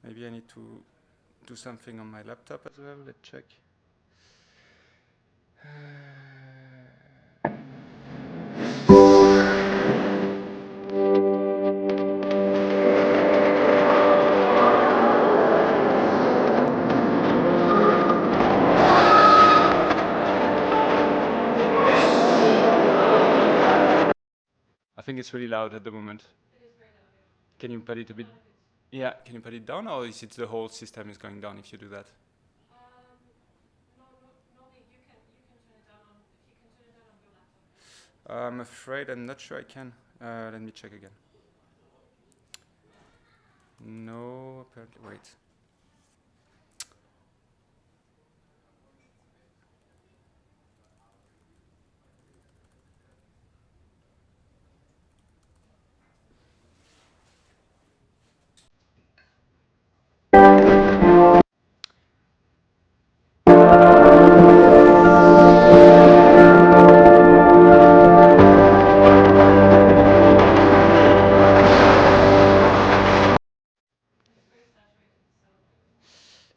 Maybe I need to do something on my laptop as well. Let's check. I think it's really loud at the moment. It is very loud. Can you put it a bit? Yeah, can you put it down, or is it the whole system is going down if you do that? Normally you can turn it down if you can turn it down on your laptop. I'm afraid I'm not sure I can. Let me check again. No, apparently. Wait.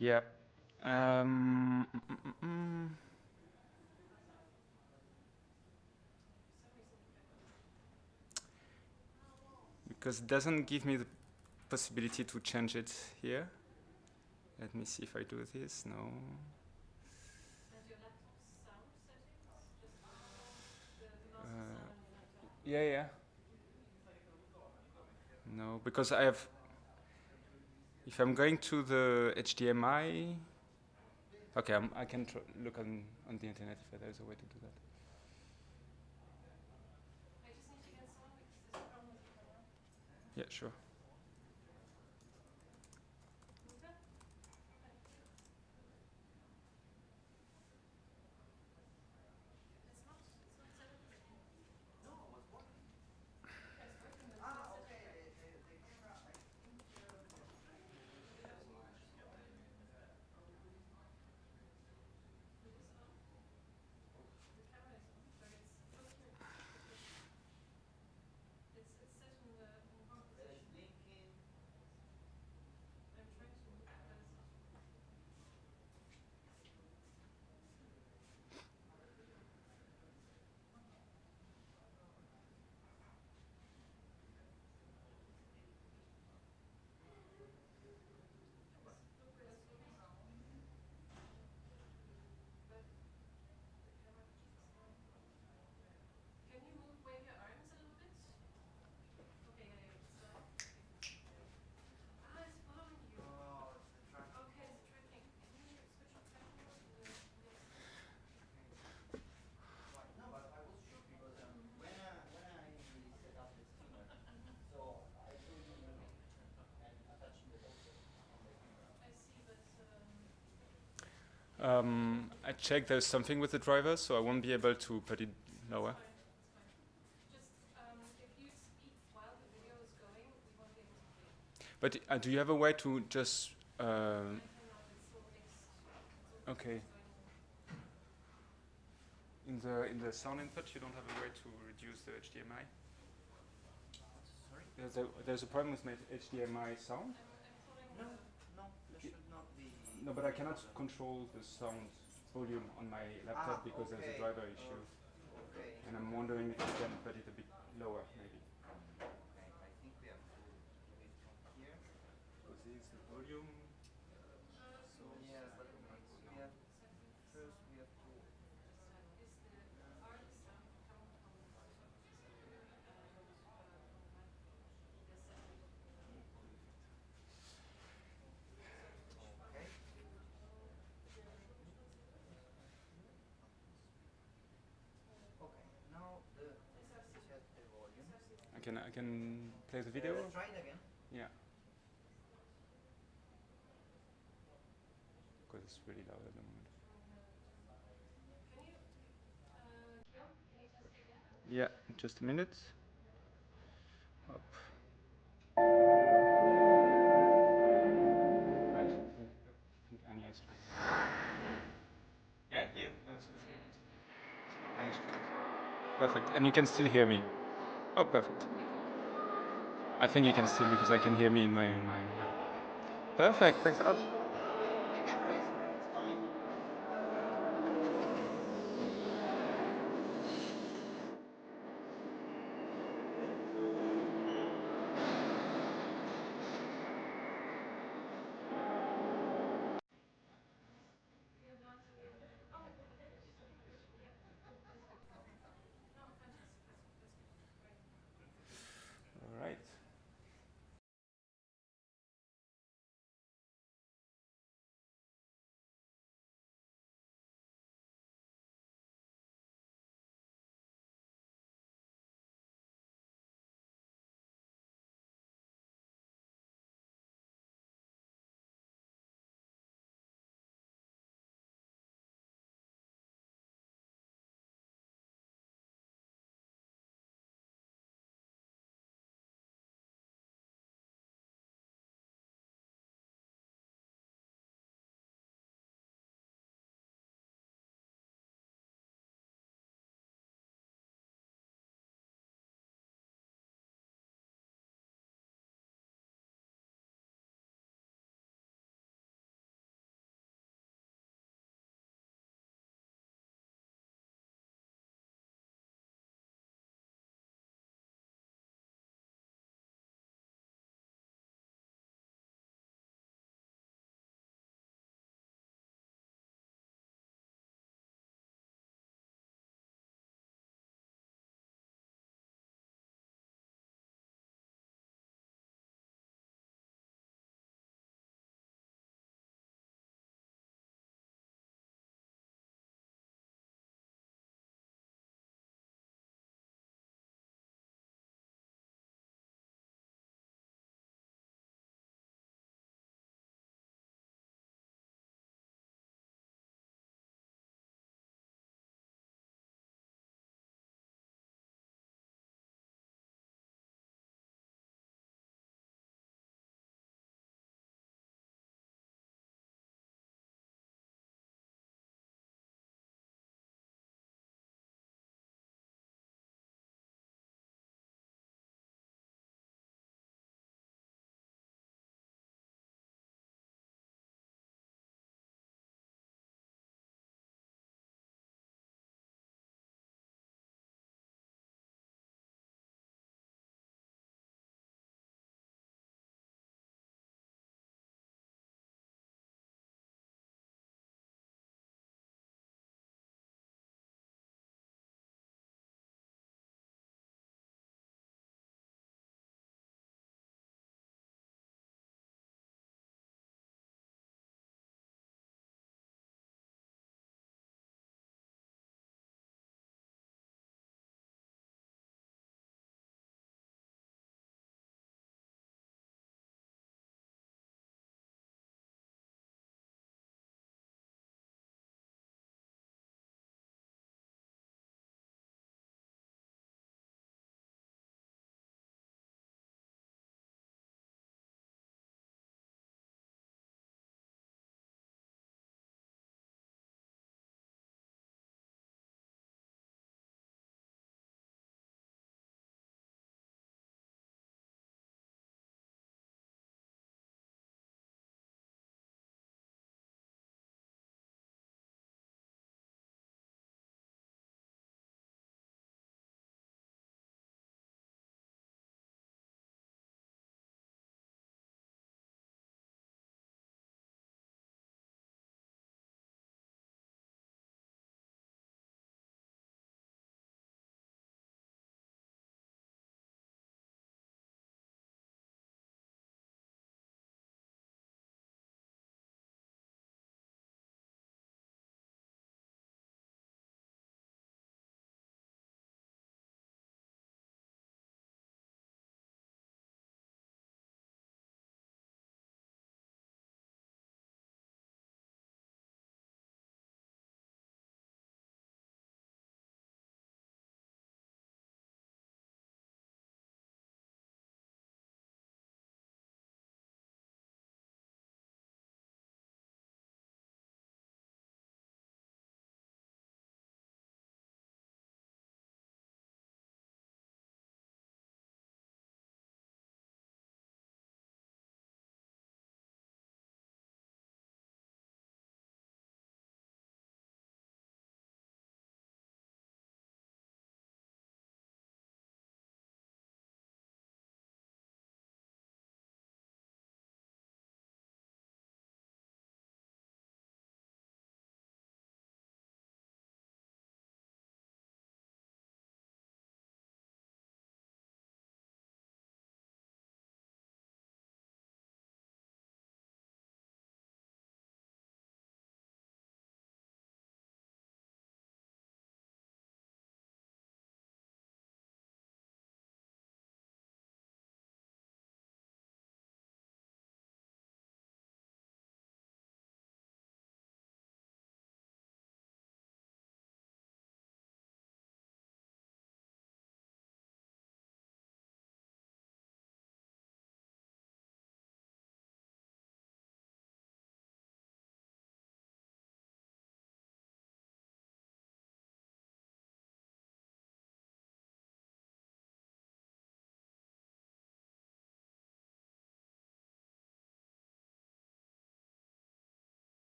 Yeah. Um, mm, mm, mm, mm. Because it doesn't give me the possibility to change it here. Let me see if I do this. No. Yeah, yeah. No, because I have. If I'm going to the HDMI, okay, I can look on the internet if there's a way to do that. Yeah, sure. I checked there's something with the driver, so I won't be able to put it lower. But do you have a way to just... okay. In the sound input, you don't have a way to reduce the HDMI? Sorry? There's a problem with my HDMI sound? No, there should not be. No, but I cannot control the sound volume on my laptop because there's a driver issue. Okay. And I'm wondering if you can put it a bit lower, maybe. Okay, I think we have to do it from here. Because this is the volume. So yeah, but we have first we have to. Okay. Okay. Now set the volume. I can play the video. Try it again. Yeah. Because it's really loud at the moment. Yeah, just a minute. Up. Yeah, yeah. Perfect. And you can still hear me. Oh, perfect. I think you can still because I can hear me in my. Perfect. Thanks a lot. All right.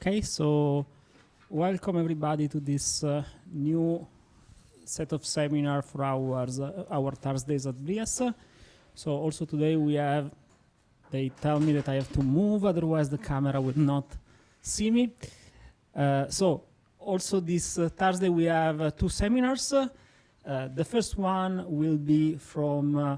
Okay, so welcome everybody to this new set of seminar for our Thursdays at BrIAS. So also today they tell me that I have to move, otherwise the camera will not see me. So also this Thursday we have two seminars. The first one will be from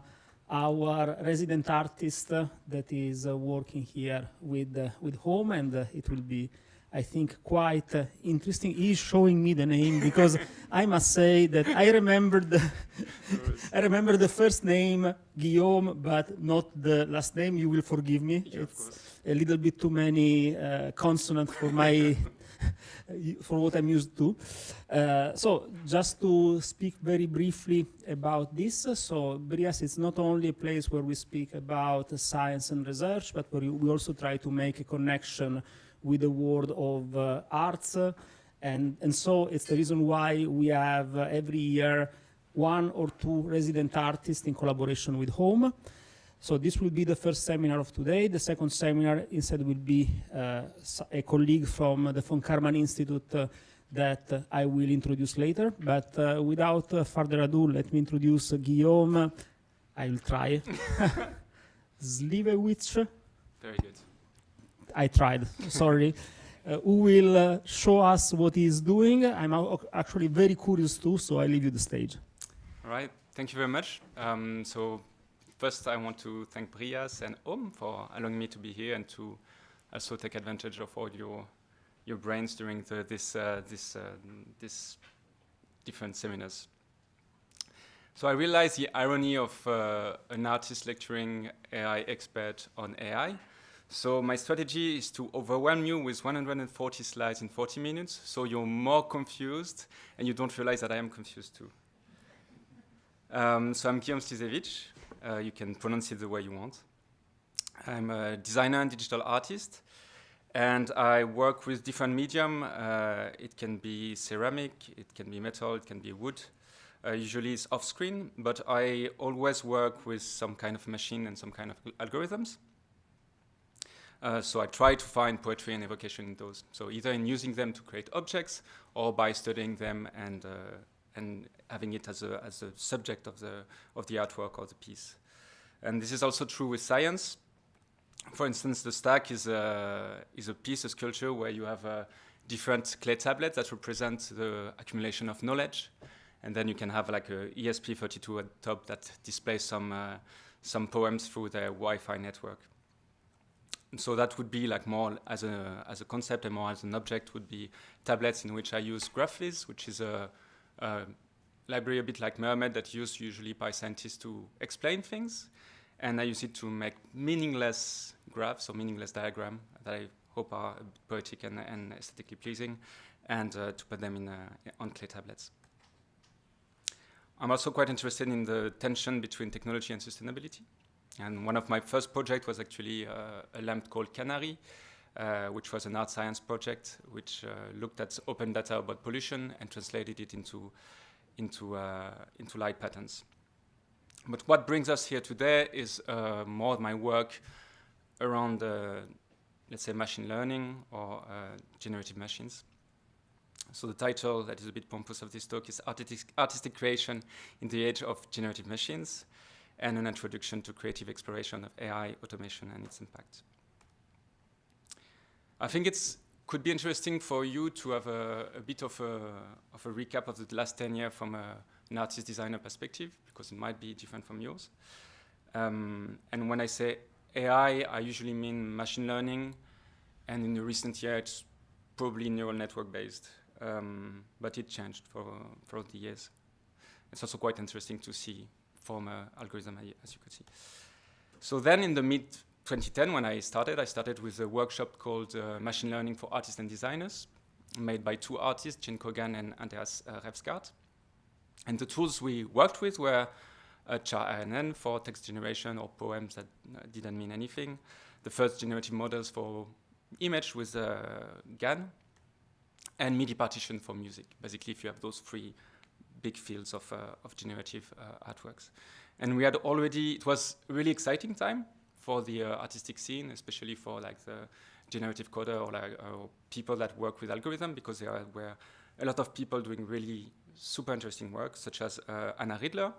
our resident artist that is working here with Home, and it will be, I think, quite interesting. He's showing me the name because I must say that I remember the first name, Guillaume, but not the last name. You will forgive me. Yeah, it's a little bit too many consonants for my for what I'm used to. So just to speak very briefly about this, so BrIAS is not only a place where we speak about science and research, but where we also try to make a connection with the world of arts. And so it's the reason why we have every year one or two resident artists in collaboration with Home. So this will be the first seminar of today. The second seminar instead will be a colleague from the von Karman Institute that I will introduce later. But without further ado, let me introduce Guillaume. I will try. Slizewicz. Very good. I tried, sorry. Who will show us what he's doing. I'm actually very curious too, so I leave you the stage. All right, thank you very much. So first I want to thank BrIAS and Home for allowing me to be here and to also take advantage of all your brains during this different seminars. So I realize the irony of an artist lecturing AI expert on AI. So my strategy is to overwhelm you with 140 slides in 40 minutes, so you're more confused and you don't realize that I am confused too. So I'm Guillaume Slizewicz. You can pronounce it the way you want. I'm a designer and digital artist, and I work with different medium. It can be ceramic, it can be metal, it can be wood. Usually it's off-screen, but I always work with some kind of machine and some kind of algorithms. So I try to find poetry and evocation in those. So either in using them to create objects, or by studying them and having it as a subject of the artwork or the piece. And this is also true with science. For instance, the stack is a piece, a sculpture, where you have different clay tablets that represent the accumulation of knowledge. And then you can have like a ESP32 at the top that displays some poems through their Wi-Fi network. And so that would be like more as a concept and more as an object would be tablets in which I use GraphViz, which is a library a bit like Mermaid that's used usually by scientists to explain things. And I use it to make meaningless graphs or meaningless diagrams that I hope are poetic and aesthetically pleasing, and to put them on clay tablets. I'm also quite interested in the tension between technology and sustainability. And one of my first projects was actually a lamp called Canary, which was an art science project which looked at open data about pollution and translated it into light patterns. But what brings us here today is more my work around, let's say, machine learning or generative machines. So the title that is a bit pompous of this talk is Artistic Creation in the Age of Generative Machines, and an introduction to creative exploration of AI, automation, and its impact. I think it could be interesting for you to have a bit of a recap of the last 10 years from an artist designer perspective, because it might be different from yours. And when I say AI, I usually mean machine learning, and in the recent years, it's probably neural network based, but it changed for the years. It's also quite interesting to see former algorithm, as you could see. So then in the mid-2010, when I started with a workshop called Machine Learning for Artists and Designers, made by two artists, Jen Kogan and Andreas Refsgaard. And the tools we worked with were char-RNN for text generation or poems that didn't mean anything, the first generative models for image with GAN, and MIDI partition for music. Basically, if you have those three big fields of generative artworks. And we had already, it was a really exciting time for the artistic scene, especially for like the generative coder or like people that work with algorithm, because there were a lot of people doing really super interesting work, such as Anna Riedler,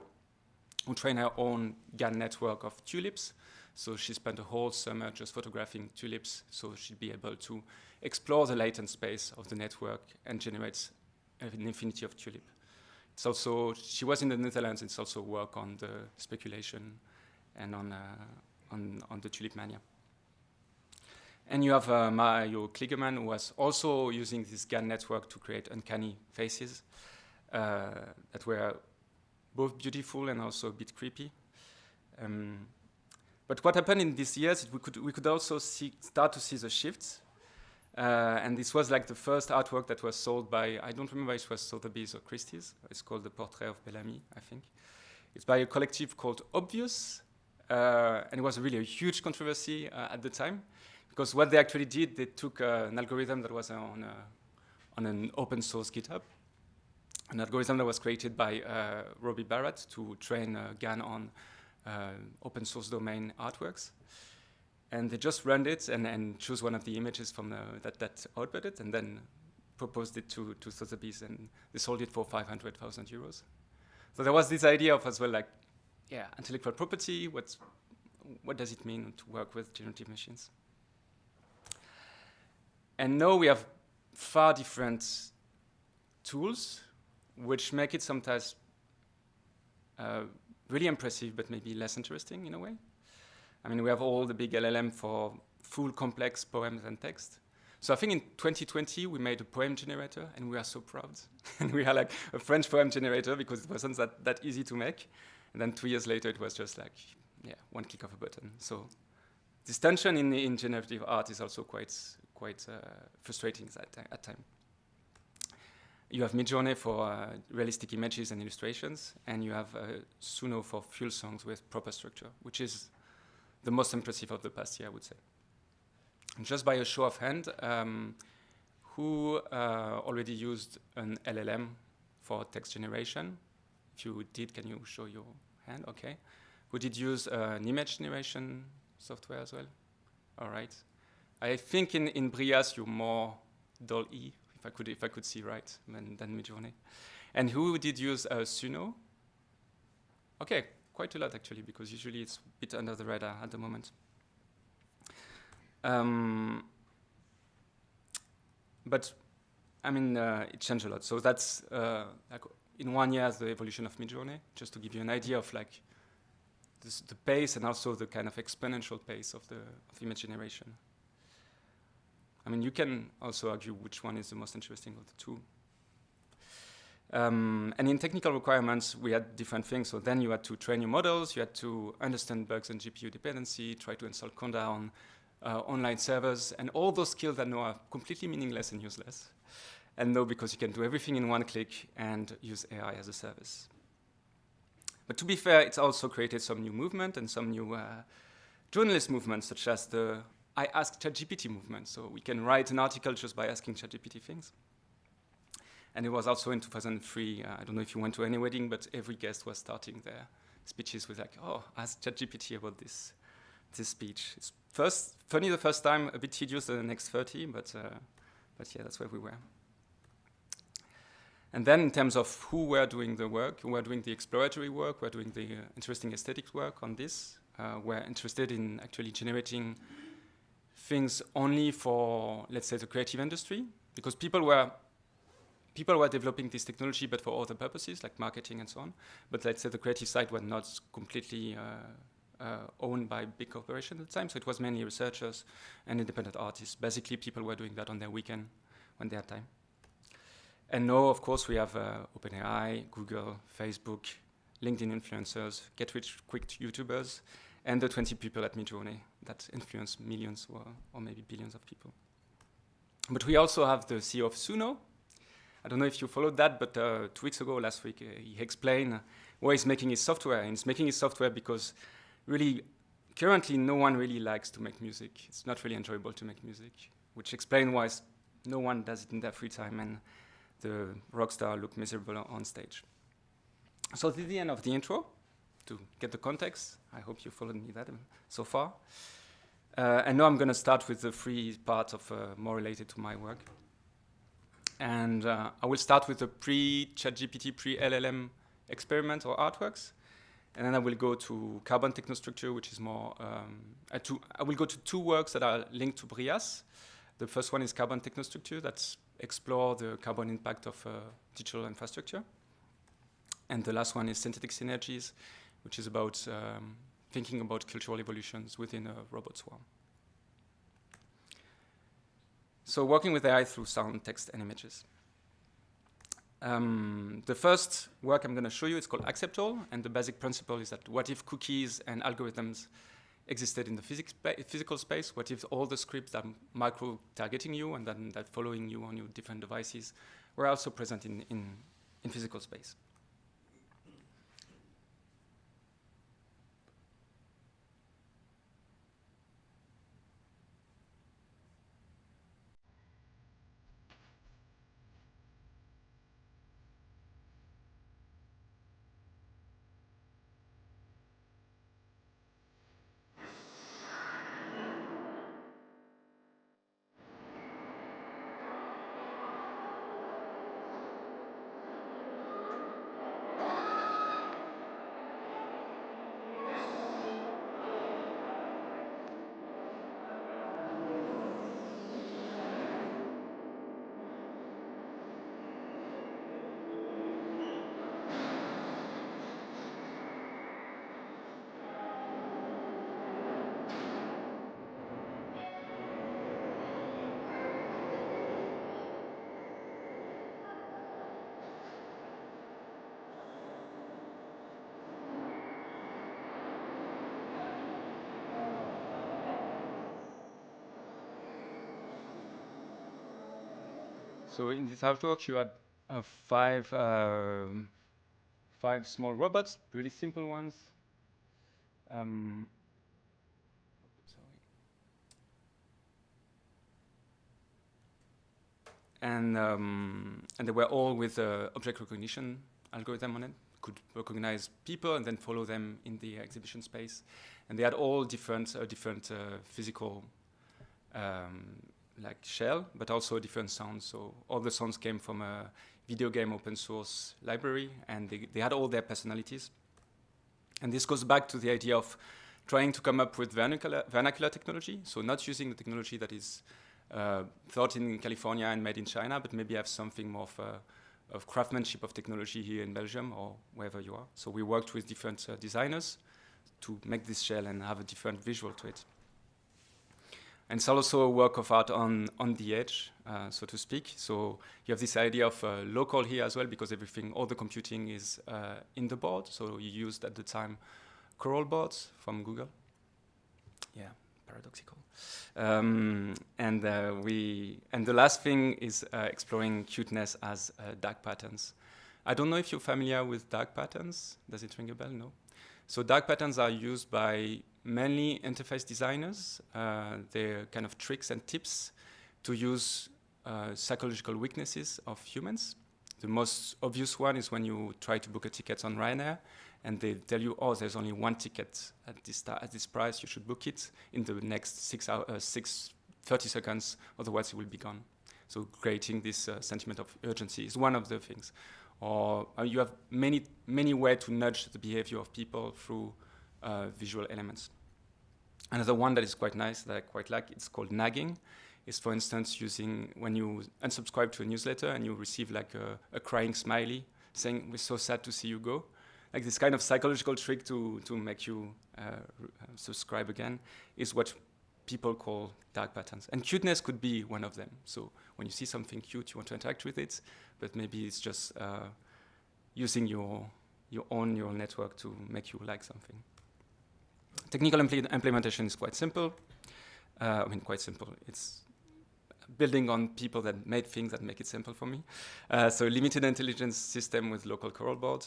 who trained her own GAN network of tulips. So she spent a whole summer just photographing tulips, so she'd be able to explore the latent space of the network and generate an infinity of tulip. It's also, she was in the Netherlands, it's also work on the speculation and on the tulip mania. And you have Mario Kligerman, who was also using this GAN network to create uncanny faces that were both beautiful and also a bit creepy. But what happened in these years, we could also start to see the shifts. And this was like the first artwork that was sold by, I don't remember if it was Sotheby's or Christie's. It's called The Portrait of Bellamy, I think. It's by a collective called Obvious. And it was really a huge controversy at the time. Because what they actually did, they took an algorithm that was on an open source GitHub. An algorithm that was created by Robbie Barrett to train GAN on open source domain artworks. And they just ran it and chose one of the images from that output it, and then proposed it to Sotheby's, and they sold it for 500,000 euros. So there was this idea of as well, like, yeah, intellectual property, what does it mean to work with generative machines? And now we have far different tools, which make it sometimes really impressive, but maybe less interesting in a way. I mean, we have all the big LLM for full complex poems and text. So I think in 2020, we made a poem generator, and we are so proud. And we had like a French poem generator because it wasn't that easy to make. And then 2 years later, it was just like, yeah, one click of a button. So this tension in generative art is also quite frustrating at times. You have Midjourney for realistic images and illustrations, and you have Suno for fuel songs with proper structure, which is the most impressive of the past year, I would say. And just by a show of hand, who already used an LLM for text generation? If you did, can you show your hand? Okay. Who did use an image generation software as well? All right. I think in BrIAS you're more DALL-E, if I could see right, than Midjourney. And who did use Suno? Okay, quite a lot actually, because usually it's a bit under the radar at the moment. But I mean, it changed a lot. So that's like in 1 year the evolution of Midjourney, just to give you an idea of like the pace and also the kind of exponential pace of image generation. I mean, you can also argue which one is the most interesting of the two. And in technical requirements, we had different things. So then you had to train your models, you had to understand bugs and GPU dependency, try to install Conda on online servers, and all those skills that now are completely meaningless and useless. And now because you can do everything in one click and use AI as a service. But to be fair, it's also created some new movement and some new journalist movements, such as the I Ask ChatGPT movement. So we can write an article just by asking ChatGPT things. And it was also in 2003, I don't know if you went to any wedding, but every guest was starting their speeches with like, oh, ask ChatGPT about this speech. It's funny the first time, a bit tedious the next 30, but yeah, that's where we were. And then in terms of who were doing the work, who were doing the exploratory work, who were doing the interesting aesthetic work on this, were interested in actually generating things only for, let's say, the creative industry, because people were developing this technology, but for other purposes, like marketing and so on. But let's say the creative side was not completely owned by big corporations at the time, so it was mainly researchers and independent artists. Basically, people were doing that on their weekend when they had time. And now, of course, we have OpenAI, Google, Facebook, LinkedIn influencers, get-rich-quick YouTubers, and the 20 people at Midjourney that influence millions or maybe billions of people. But we also have the CEO of Suno. I don't know if you followed that, but 2 weeks ago, last week, he explained why he's making his software. And he's making his software because really, currently, no one really likes to make music. It's not really enjoyable to make music, which explains why no one does it in their free time, and the rock star look miserable on stage. So this is the end of the intro. To get the context, I hope you followed me that so far. And now I'm going to start with the free part of more related to my work. And I will start with the pre-ChatGPT, pre-LLM experiment or artworks. And then I will go to carbon technostructure, which is more, I will go to two works that are linked to BrIAS. The first one is carbon technostructure, that explore the carbon impact of digital infrastructure. And the last one is synthetic synergies, which is about thinking about cultural evolutions within a robot swarm. So working with AI through sound, text, and images. The first work I'm going to show you is called Acceptall, and the basic principle is that what if cookies and algorithms existed in the physical space? What if all the scripts that micro-targeting you and then that following you on your different devices were also present in physical space? So in this artwork, you had five small robots, really simple ones. Sorry. And they were all with object recognition algorithm on it. Could recognize people and then follow them in the exhibition space. And they had all different physical like shell, but also different sounds. So all the sounds came from a video game open source library, and they had all their personalities. And this goes back to the idea of trying to come up with vernacular technology, so not using the technology that is thought in California and made in China, but maybe have something more of craftsmanship of technology here in Belgium or wherever you are. So we worked with different designers to make this shell and have a different visual to it. And it's also a work of art on the edge, so to speak. So you have this idea of local here as well, because all the computing is in the board. So you used at the time Coral boards from Google. Yeah, paradoxical. And the last thing is exploring cuteness as dark patterns. I don't know if you're familiar with dark patterns. Does it ring a bell? No. So dark patterns are used by mainly interface designers. They're kind of tricks and tips to use psychological weaknesses of humans. The most obvious one is when you try to book a ticket on Ryanair, and they tell you, oh, there's only one ticket at this price, you should book it in the next 30 seconds, otherwise it will be gone. So creating this sentiment of urgency is one of the things. Or you have many ways to nudge the behavior of people through visual elements. Another one that is quite nice, that I quite like, it's called nagging. It's, for instance, using when you unsubscribe to a newsletter and you receive like a crying smiley saying, we're so sad to see you go. Like this kind of psychological trick to make you subscribe again is what people call dark patterns. And cuteness could be one of them. So when you see something cute, you want to interact with it, but maybe it's just using your own neural network to make you like something. Technical implementation is quite simple. Quite simple. It's building on people that made things that make it simple for me. So limited intelligence system with local Coral board.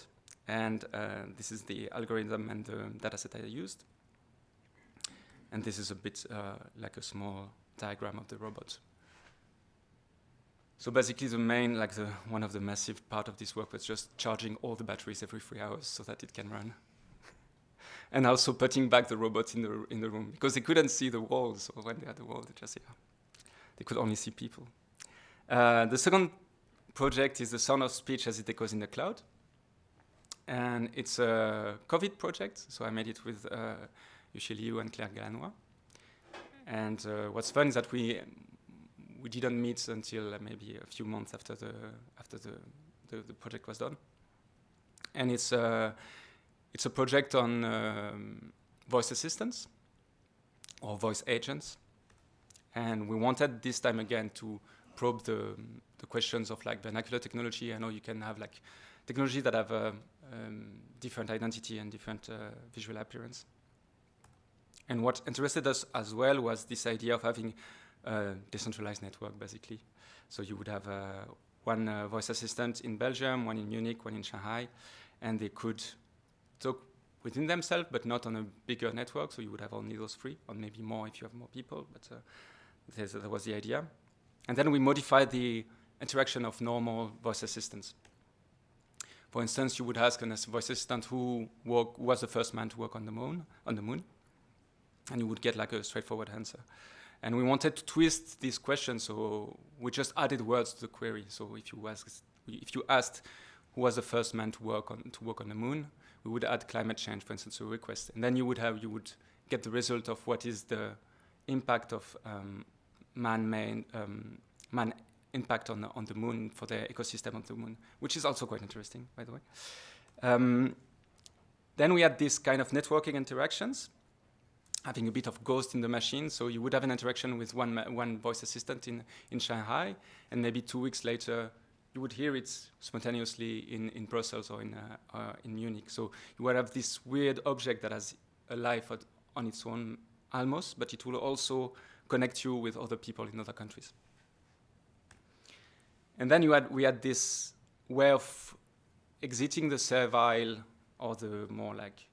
And this is the algorithm and the dataset I used. And this is a bit like a small diagram of the robot. So basically one of the massive part of this work was just charging all the batteries every 3 hours so that it can run. and also putting back the robots in the room, because they couldn't see the walls. So when they had the wall, they could only see people. The second project is the sound of speech as it echoes in the cloud. And it's a COVID project, so I made it with Ixelles and Claire Galanois. And what's fun is that we didn't meet until maybe a few months after the project was done. And it's a project on voice assistants or voice agents. And we wanted this time again to probe the questions of like vernacular technology. I know you can have like technology that have different identity and different visual appearance. And what interested us as well was this idea of having a decentralized network, basically. So you would have one voice assistant in Belgium, one in Munich, one in Shanghai, and they could talk within themselves, but not on a bigger network. So you would have only those three, or maybe more if you have more people. But that was the idea. And then we modified the interaction of normal voice assistants. For instance, you would ask a voice assistant who was the first man to walk on the moon, and you would get like a straightforward answer. And we wanted to twist this question, so we just added words to the query. So if you asked who was the first man to walk on the moon, we would add climate change, for instance, to a request, and then you would get the result of what is the impact of man impact on the moon for the ecosystem of the moon, which is also quite interesting, by the way. Then we had this kind of networking interactions, having a bit of ghost in the machine. So you would have an interaction with one voice assistant in Shanghai, and maybe 2 weeks later, you would hear it spontaneously in Brussels or in Munich. So you would have this weird object that has a life on its own almost, but it will also connect you with other people in other countries. And then we had this way of exiting the servile or the more like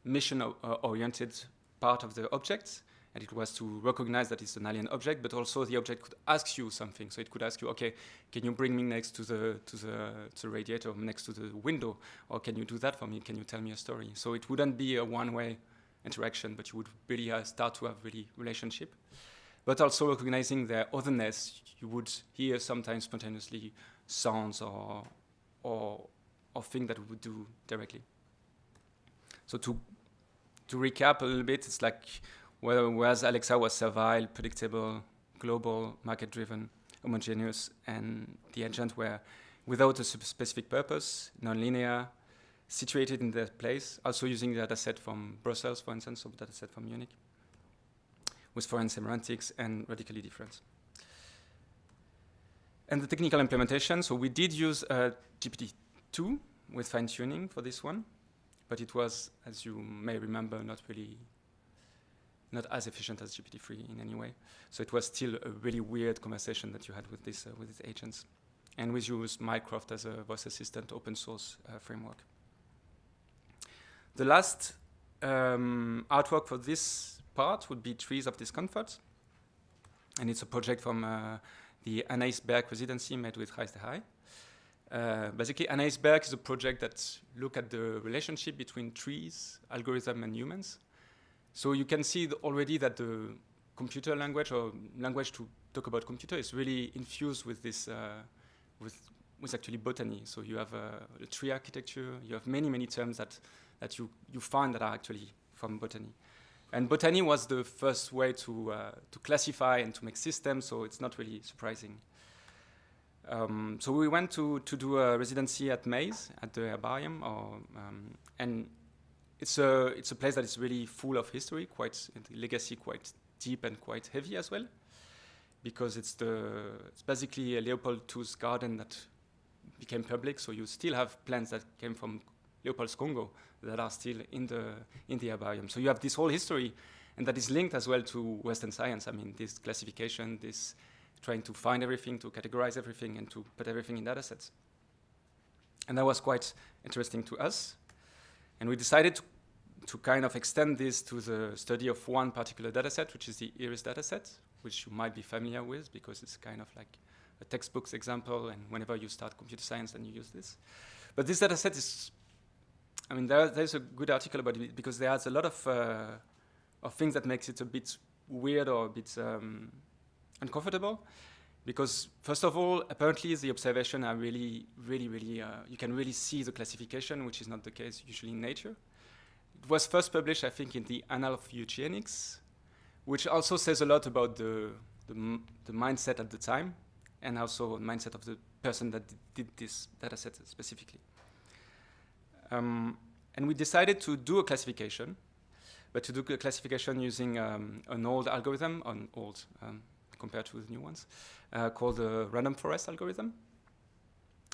mission-oriented part of the object, and it was to recognize that it's an alien object, but also the object could ask you something. So it could ask you, okay, can you bring me next to the radiator, next to the window, or can you do that for me? Can you tell me a story? So it wouldn't be a one-way interaction, but you would really start to have really relationship. But also recognizing their otherness, you would hear sometimes spontaneously sounds or things that we would do directly. So to recap a little bit, it's like whereas Alexa was servile, predictable, global, market-driven, homogeneous, and the agent were without a specific purpose, non-linear, situated in their place, also using the data set from Brussels, for instance, or data set from Munich, with foreign semantics and radically different. And the technical implementation, so we did use GPT-2 with fine-tuning for this one, but it was, as you may remember, not as efficient as GPT-3 in any way. So it was still a really weird conversation that you had with these agents. And we used Mycroft as a voice assistant open source framework. The last artwork for this part would be Trees of Discomfort. And it's a project from the Anaïs Berg residency made with Gijs de Haai. Basically, Anaïs Berg is a project that looks at the relationship between trees, algorithm, and humans. So you can see already that the computer language or language to talk about computer is really infused with this, with actually botany. So you have a tree architecture. You have many terms that you find that are actually from botany. And botany was the first way to classify and to make systems, so it's not really surprising. So we went to do a residency at Maze, at the herbarium, and it's a place that is really full of history, quite legacy, quite deep and quite heavy as well, because it's basically a Leopold II's garden that became public. So you still have plants that came from Leopold's Congo that are still in the herbarium. So you have this whole history, and that is linked as well to Western science. I mean, this classification, this trying to find everything, to categorize everything, and to put everything in data sets. And that was quite interesting to us. And we decided to kind of extend this to the study of one particular data set, which is the Iris data set, which you might be familiar with because it's kind of like a textbook's example, and whenever you start computer science, then you use this. But this data set is I mean, there's a good article about it because there's a lot of things that makes it a bit weird or a bit uncomfortable. Because first of all, apparently the observations are really, you can really see the classification, which is not the case usually in nature. It was first published, I think, in the Annals of Eugenics, which also says a lot about the mindset at the time, and also the mindset of the person that did this data set specifically. And we decided to do a classification, but to do a classification using an old algorithm, compared to the new ones, called the random forest algorithm.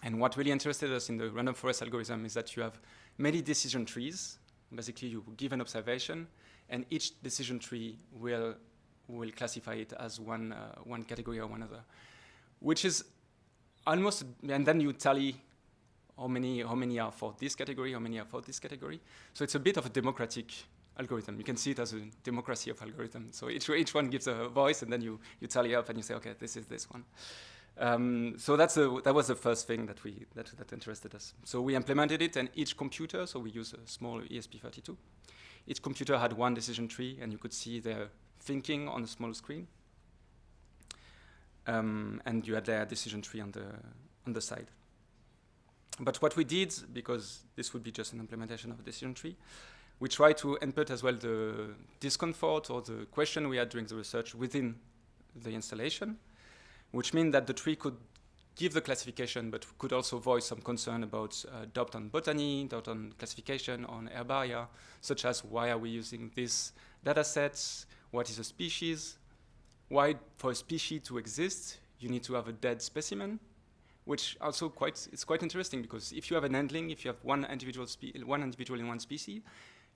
And what really interested us in the random forest algorithm is that you have many decision trees. Basically, you give an observation, and each decision tree will classify it as one category or one other, which is almost, and then you tally how many are for this category, how many are for this category. So it's a bit of a democratic algorithm. You can see it as a democracy of algorithms. So each one gives a voice, and then you tally up and you say, okay, this is this one. So that was the first thing that interested us. So we implemented it, and each computer, so we use a small ESP32. Each computer had one decision tree, and you could see their thinking on a small screen. And you had their decision tree on the side. But what we did, because this would be just an implementation of a decision tree, we tried to input as well the discomfort or the question we had during the research within the installation, which means that the tree could give the classification, but could also voice some concern about doubt on botany, doubt on classification, on herbaria, such as why are we using this data set, what is a species, why for a species to exist, you need to have a dead specimen, which also it's quite interesting because if you have an handling, if you have one individual in one species,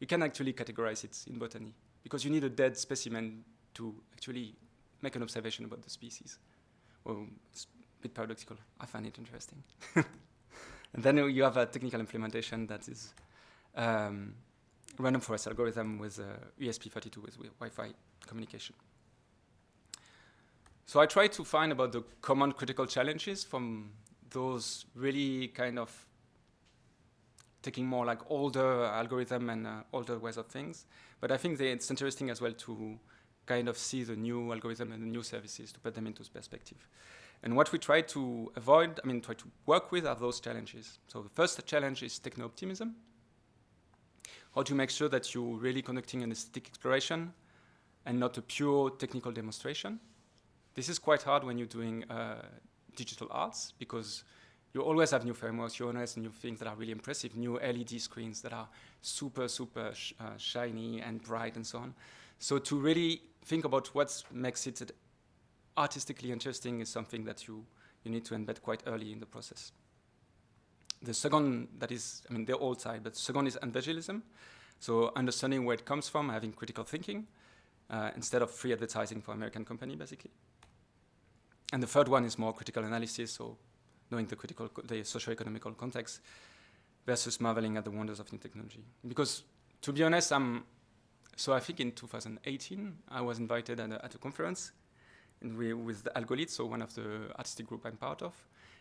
you can actually categorize it in botany because you need a dead specimen to actually make an observation about the species. Well, it's a bit paradoxical. I find it interesting. And then you have a technical implementation that is random forest algorithm with ESP32 with Wi-Fi communication. So I tried to find about the common critical challenges from those really kind of taking more like older algorithm and older ways of things. But I think it's interesting as well to kind of see the new algorithm and the new services to put them into perspective. And what we try to avoid, try to work with are those challenges. So the first challenge is techno-optimism. How to make sure that you're really conducting an aesthetic exploration and not a pure technical demonstration. This is quite hard when you're doing digital arts because you always have new frameworks, you always have new things that are really impressive, new LED screens that are super shiny and bright and so on. So to really think about what makes it artistically interesting is something that you need to embed quite early in the process. The second, that is, they're all tied, but the second is evangelism. So understanding where it comes from, having critical thinking, instead of free advertising for American company, basically. And the third one is more critical analysis, so knowing the socio-economical context versus marveling at the wonders of new technology. Because to be honest, so I think in 2018, I was invited at a conference with the Algolith, so one of the artistic group I'm part of.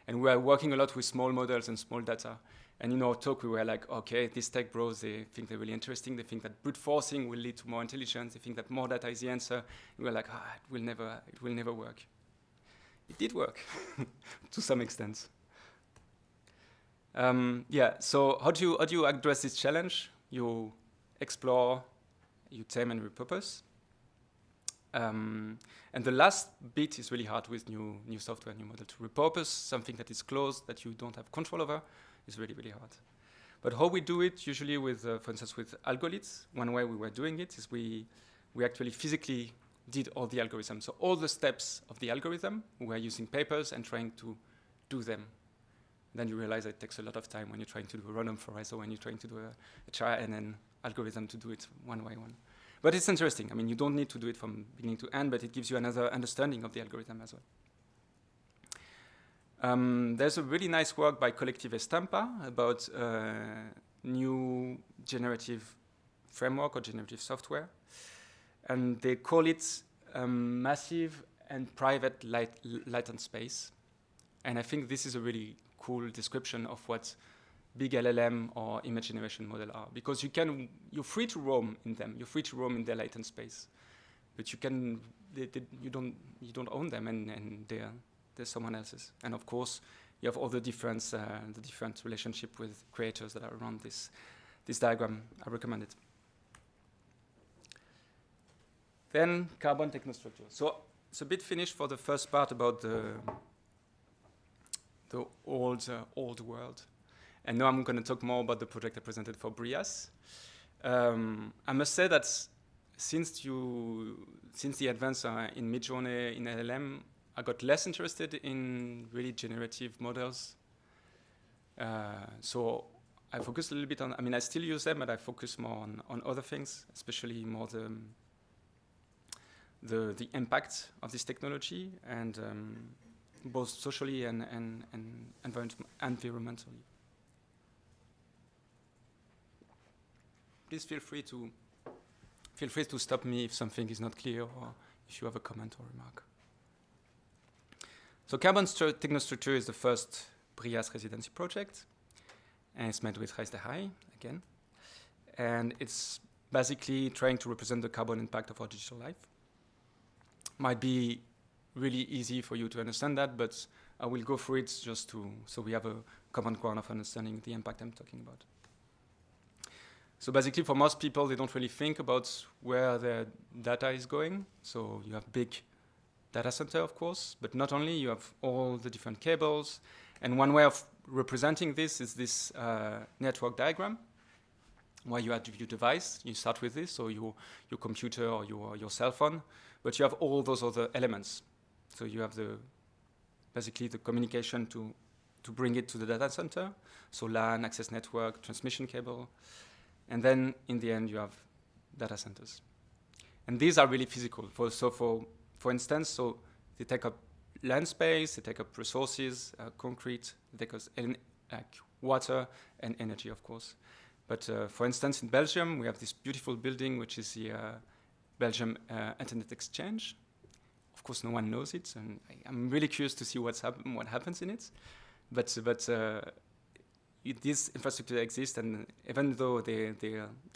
And we are working a lot with small models and small data. And in our talk, we were like, okay, these tech bros, they think they're really interesting. They think that brute forcing will lead to more intelligence. They think that more data is the answer. And we were like, it will never work. It did work to some extent. So how do you address this challenge? You explore, you tame and repurpose. And the last bit is really hard with new software, new model. To repurpose something that is closed, that you don't have control over, is really, really hard. But how we do it, usually with, for instance, with algorithms, one way we were doing it is we actually physically did all the algorithms. So all the steps of the algorithm, we were using papers and trying to do them. Then you realize it takes a lot of time when you're trying to do a random forest or when you're trying to do a chart and then algorithm to do it one by one. But it's interesting. You don't need to do it from beginning to end, but it gives you another understanding of the algorithm as well. There's a really nice work by Collective Estampa about new generative framework or generative software. And they call it massive and private latent space. And I think this is a really cool description of what big LLM or image generation model are, because you're free to roam in them. You're free to roam in their latent space, but you don't own them, and they're someone else's. And of course, you have all the different relationship with creators that are around this diagram. I recommend it. Then carbon technostructure. So it's a bit finished for the first part about the old world. And now I'm going to talk more about the project I presented for BrIAS. I must say that since the advance in Midjourney, in LLM, I got less interested in really generative models. So I focused a little bit on, I still use them, but I focus more on other things, especially more the impact of this technology, and both socially and environmentally. Please feel free to stop me if something is not clear or if you have a comment or remark. So carbon technostructure is the first BrIAS residency project, and it's made with Ixelles again. And it's basically trying to represent the carbon impact of our digital life. Might be really easy for you to understand that, but I will go through it just so we have a common ground of understanding the impact I'm talking about. So basically, for most people, they don't really think about where their data is going. So you have big data center, of course, but not only, you have all the different cables. And one way of representing this is this network diagram, where you have your device. You start with this, so your computer or your cell phone, but you have all those other elements. So you have basically the communication to bring it to the data center, so LAN, access network, transmission cable, and then in the end you have data centers. And these are really physical. For instance, so they take up land space, they take up resources, concrete, they take up water and energy, of course. But for instance, in Belgium, we have this beautiful building, which is the Belgium Internet Exchange. Of course, no one knows it, and I'm really curious to see what happens in it. But this infrastructure exists, and even though the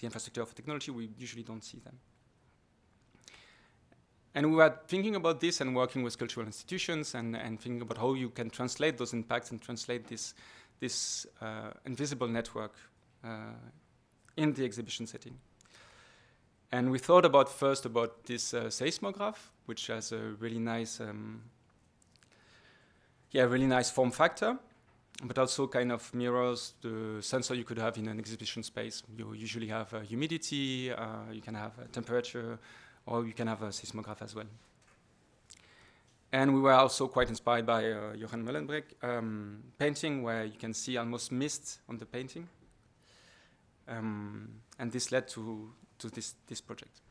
infrastructure of technology, we usually don't see them. And we were thinking about this and working with cultural institutions and thinking about how you can translate those impacts and translate this invisible network in the exhibition setting. And we thought first about this seismograph, which has a really nice, really nice form factor, but also kind of mirrors the sensor you could have in an exhibition space. You usually have humidity, you can have temperature, or you can have a seismograph as well. And we were also quite inspired by Johan Mullenbrek painting, where you can see almost mist on the painting. And this led to this project.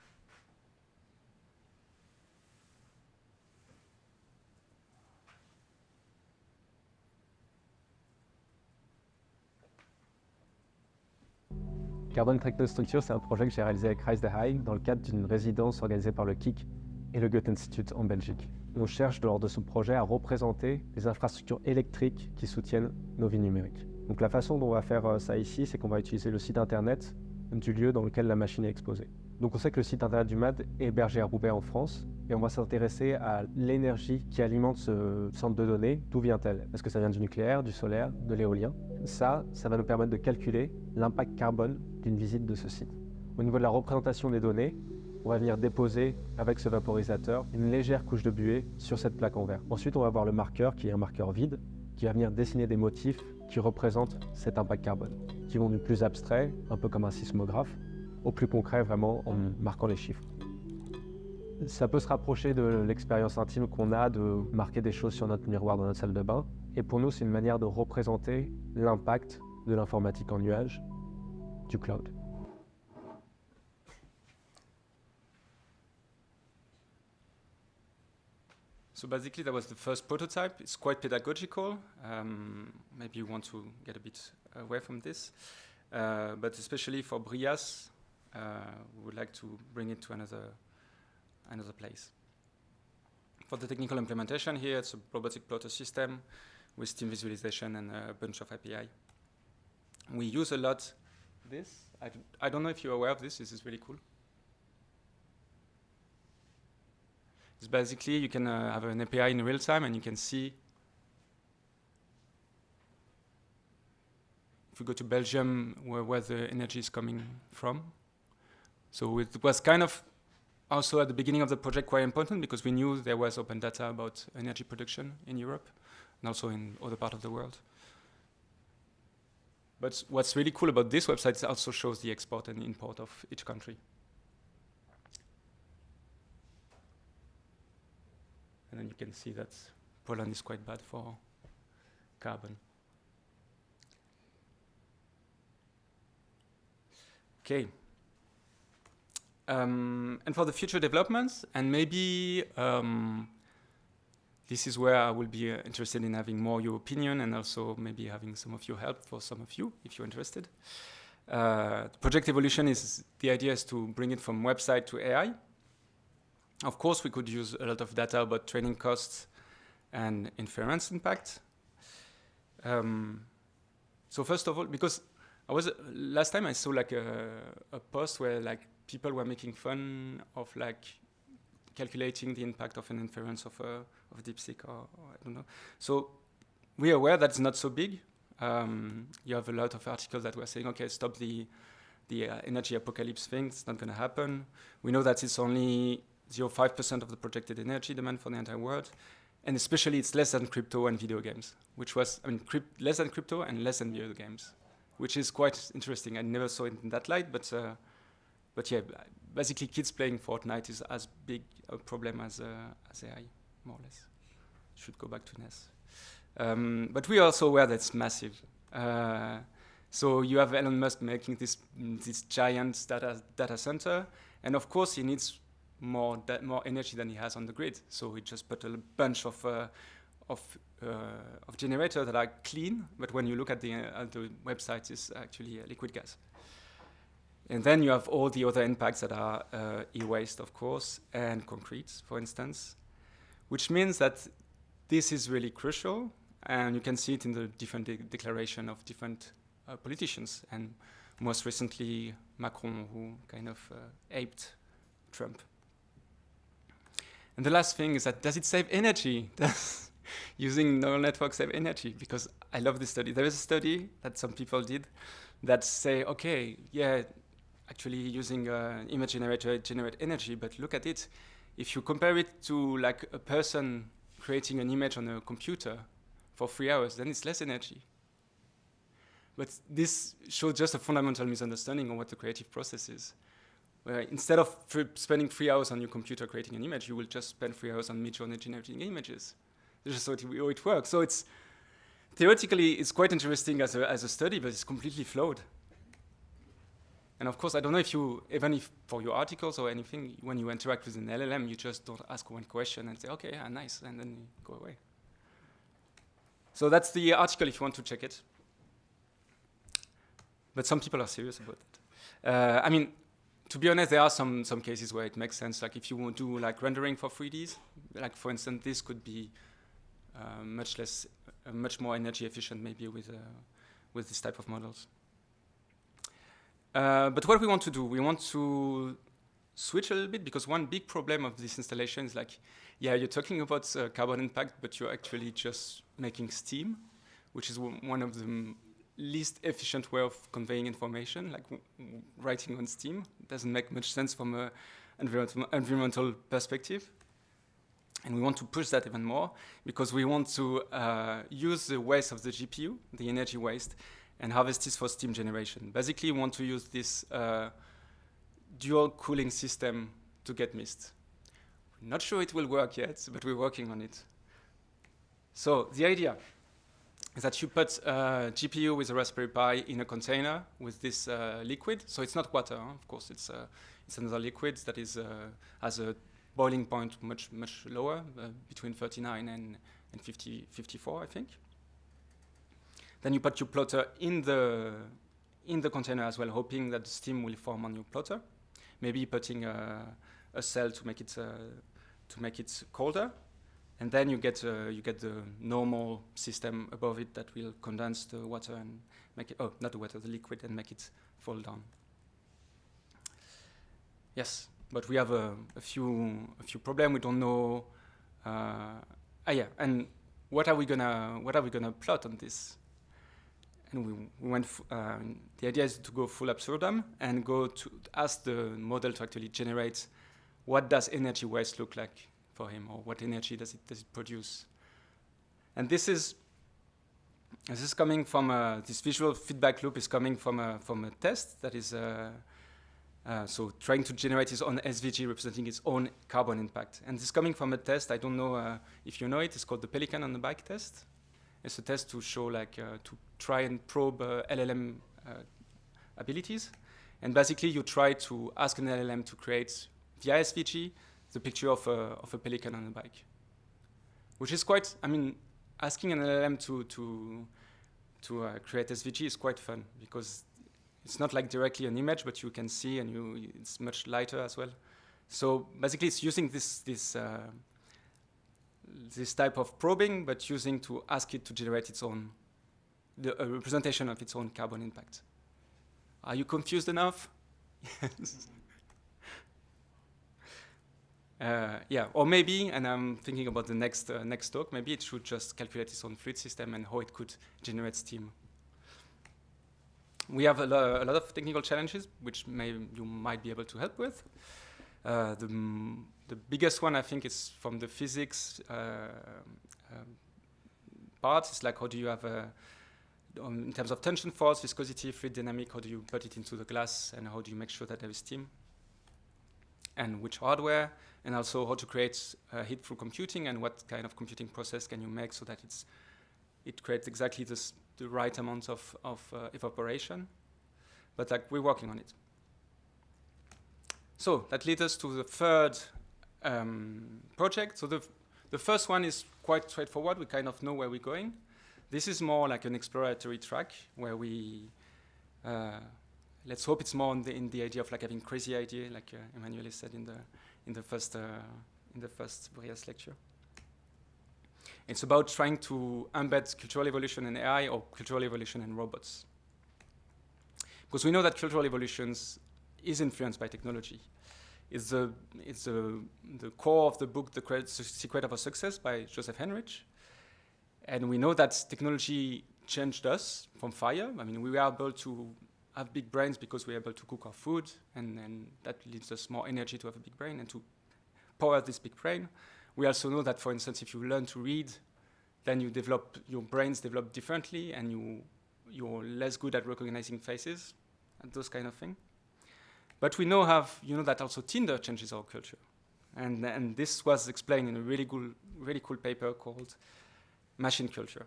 Carbon Technostructure, c'est un projet que j'ai réalisé avec Ixelles dans le cadre d'une résidence organisée par le KIC et le Goethe Institut en Belgique. On cherche lors de ce projet à représenter les infrastructures électriques qui soutiennent nos vies numériques. Donc la façon dont on va faire ça ici, c'est qu'on va utiliser le site internet du lieu dans lequel la machine est exposée. Donc on sait que le site internet du MAD est hébergé à Roubaix en France, et on va s'intéresser à l'énergie qui alimente ce centre de données. D'où vient-elle? Est-ce que ça vient du nucléaire, du solaire, de l'éolien? Ça va nous permettre de calculer l'impact carbone d'une visite de ce site. Au niveau de la représentation des données, on va venir déposer avec ce vaporisateur une légère couche de buée sur cette plaque en verre. Ensuite, on va avoir le marqueur qui est un marqueur vide, qui va venir dessiner des motifs qui représentent cet impact carbone, qui vont du plus abstrait, un peu comme un sismographe, au plus concret, vraiment en marquant les chiffres. Ça peut se rapprocher de l'expérience intime qu'on a de marquer des choses sur notre miroir dans notre salle de bain. Et pour nous, c'est une manière de représenter l'impact de l'informatique en nuage, du cloud. So basically, that was the first prototype. It's quite pedagogical. Maybe you want to get a bit away from this. But especially for BrIAS, we would like to bring it to another place. For the technical implementation here, it's a robotic plotter system with team visualization and a bunch of API. we use a lot this. I don't know if you're aware of this. This is really cool. It's basically you can have an API in real time, and you can see. If we go to Belgium, where the energy is coming from. So it was kind of also at the beginning of the project quite important because we knew there was open data about energy production in Europe and also in other parts of the world. But what's really cool about this website is it also shows the export and import of each country. And then you can see that Poland is quite bad for carbon. Okay. And for the future developments, and maybe this is where I will be interested in having more your opinion and also maybe having some of your help for some of you, if you're interested. Project evolution is, the idea is to bring it from website to AI. Of course, we could use a lot of data about training costs and inference impact. So first of all, because last time I saw like a post where like people were making fun of like calculating the impact of an inference of DeepSeek or I don't know. So we are aware that it's not so big. You have a lot of articles that were saying, okay, stop the energy apocalypse thing. It's not going to happen. We know that it's only 0.5% of the projected energy demand for the entire world. And especially it's less than crypto and video games, which was, I mean, less than crypto and less than video games, which is quite interesting. I never saw it in that light, but yeah, basically kids playing Fortnite is as big a problem as AI, more or less. Should go back to NES. But we are also aware that it's massive. So you have Elon Musk making this giant data center, and of course he needs more energy than he has on the grid. So he just put a bunch of generators that are clean, but when you look at the website, it's actually liquid gas. And then you have all the other impacts that are e-waste, of course, and concrete, for instance, which means that this is really crucial, and you can see it in the different declaration of different politicians, and most recently Macron, who kind of aped Trump. And the last thing is that, does it save energy? Does using neural networks save energy? Because I love this study. There is a study that some people did that say, okay, yeah, actually using image generator generate energy, but look at it. If you compare it to like a person creating an image on a computer for 3 hours, then it's less energy. But this shows just a fundamental misunderstanding of what the creative process is. Where instead of spending 3 hours on your computer creating an image, you will just spend 3 hours on Midjourney generating images. This is how it works. So it's theoretically it's quite interesting as a study, but it's completely flawed. And of course, I don't know if you, even if for your articles or anything, when you interact with an LLM, you just don't ask one question and say, okay, yeah, nice, and then you go away. So that's the article if you want to check it. But some people are serious about it. I mean, to be honest, there are some cases where it makes sense. Like if you want to do like rendering for 3Ds, like for instance, this could be much more energy efficient maybe with this type of models. But what we want to do, we want to switch a little bit, because one big problem of this installation is like, yeah, you're talking about carbon impact, but you're actually just making steam, which is one of the least efficient way of conveying information, like writing on steam. It doesn't make much sense from an environmental perspective. And we want to push that even more, because we want to use the waste of the GPU, the energy waste, and harvest this for steam generation. Basically, we want to use this dual cooling system to get mist. We're not sure it will work yet, but we're working on it. So the idea is that you put a GPU with a Raspberry Pi in a container with this liquid. So it's not water, of course. It's another liquid that has a boiling point much lower, between 39 and 54, I think. Then you put your plotter in the container as well, hoping that the steam will form on your plotter. Maybe putting a cell to make it colder, And then you get the normal system above it that will condense the water and make it, oh, not the water, the liquid, and make it fall down. Yes, but we have a few problems. We don't know. Yeah, and what are we gonna plot on this? And we went. The idea is to go full absurdum and go to ask the model to actually generate what does energy waste look like for him, or what energy does it produce. And this is coming from this visual feedback loop is coming from a test that is so trying to generate his own SVG representing its own carbon impact. And this is coming from a test. I don't know if you know it. It's called the Pelican on the Bike test. It's a test to show to try and probe LLM abilities. And basically, you try to ask an LLM to create via SVG the picture of a pelican on a bike, which is quite. I mean, asking an LLM to create SVG is quite fun because it's not like directly an image, but you can see, and it's much lighter as well. So basically, it's using this type of probing, but using to ask it to generate its own a representation of its own carbon impact. Are you confused enough? Yes. Yeah, or maybe, and I'm thinking about the next talk, maybe it should just calculate its own fluid system and how it could generate steam. We have a lot of technical challenges, which you might be able to help with. The biggest one, I think, is from the physics part. It's like, how do you have in terms of tension force, viscosity, fluid dynamic, how do you put it into the glass, and how do you make sure that there is steam? And which hardware, and also how to create heat through computing, and what kind of computing process can you make so that it creates exactly the right amount of evaporation. But we're working on it. So that leads us to the third project. So the first one is quite straightforward. We kind of know where we're going. This is more like an exploratory track where we, let's hope it's more in the idea of having crazy idea, like Emmanuel said in the first BrIAS lecture. It's about trying to embed cultural evolution in AI or cultural evolution in robots. Because we know that cultural evolutions is influenced by technology. It's the core of the book, The Secret of Our Success by Joseph Henrich. And we know that technology changed us from fire. I mean, we were able to have big brains because we were able to cook our food, and that leaves us more energy to have a big brain and to power this big brain. We also know that, for instance, if you learn to read, then your brains develop differently, and you're less good at recognizing faces and those kind of things. But we know that also Tinder changes our culture. And this was explained in a really cool paper called Machine Culture.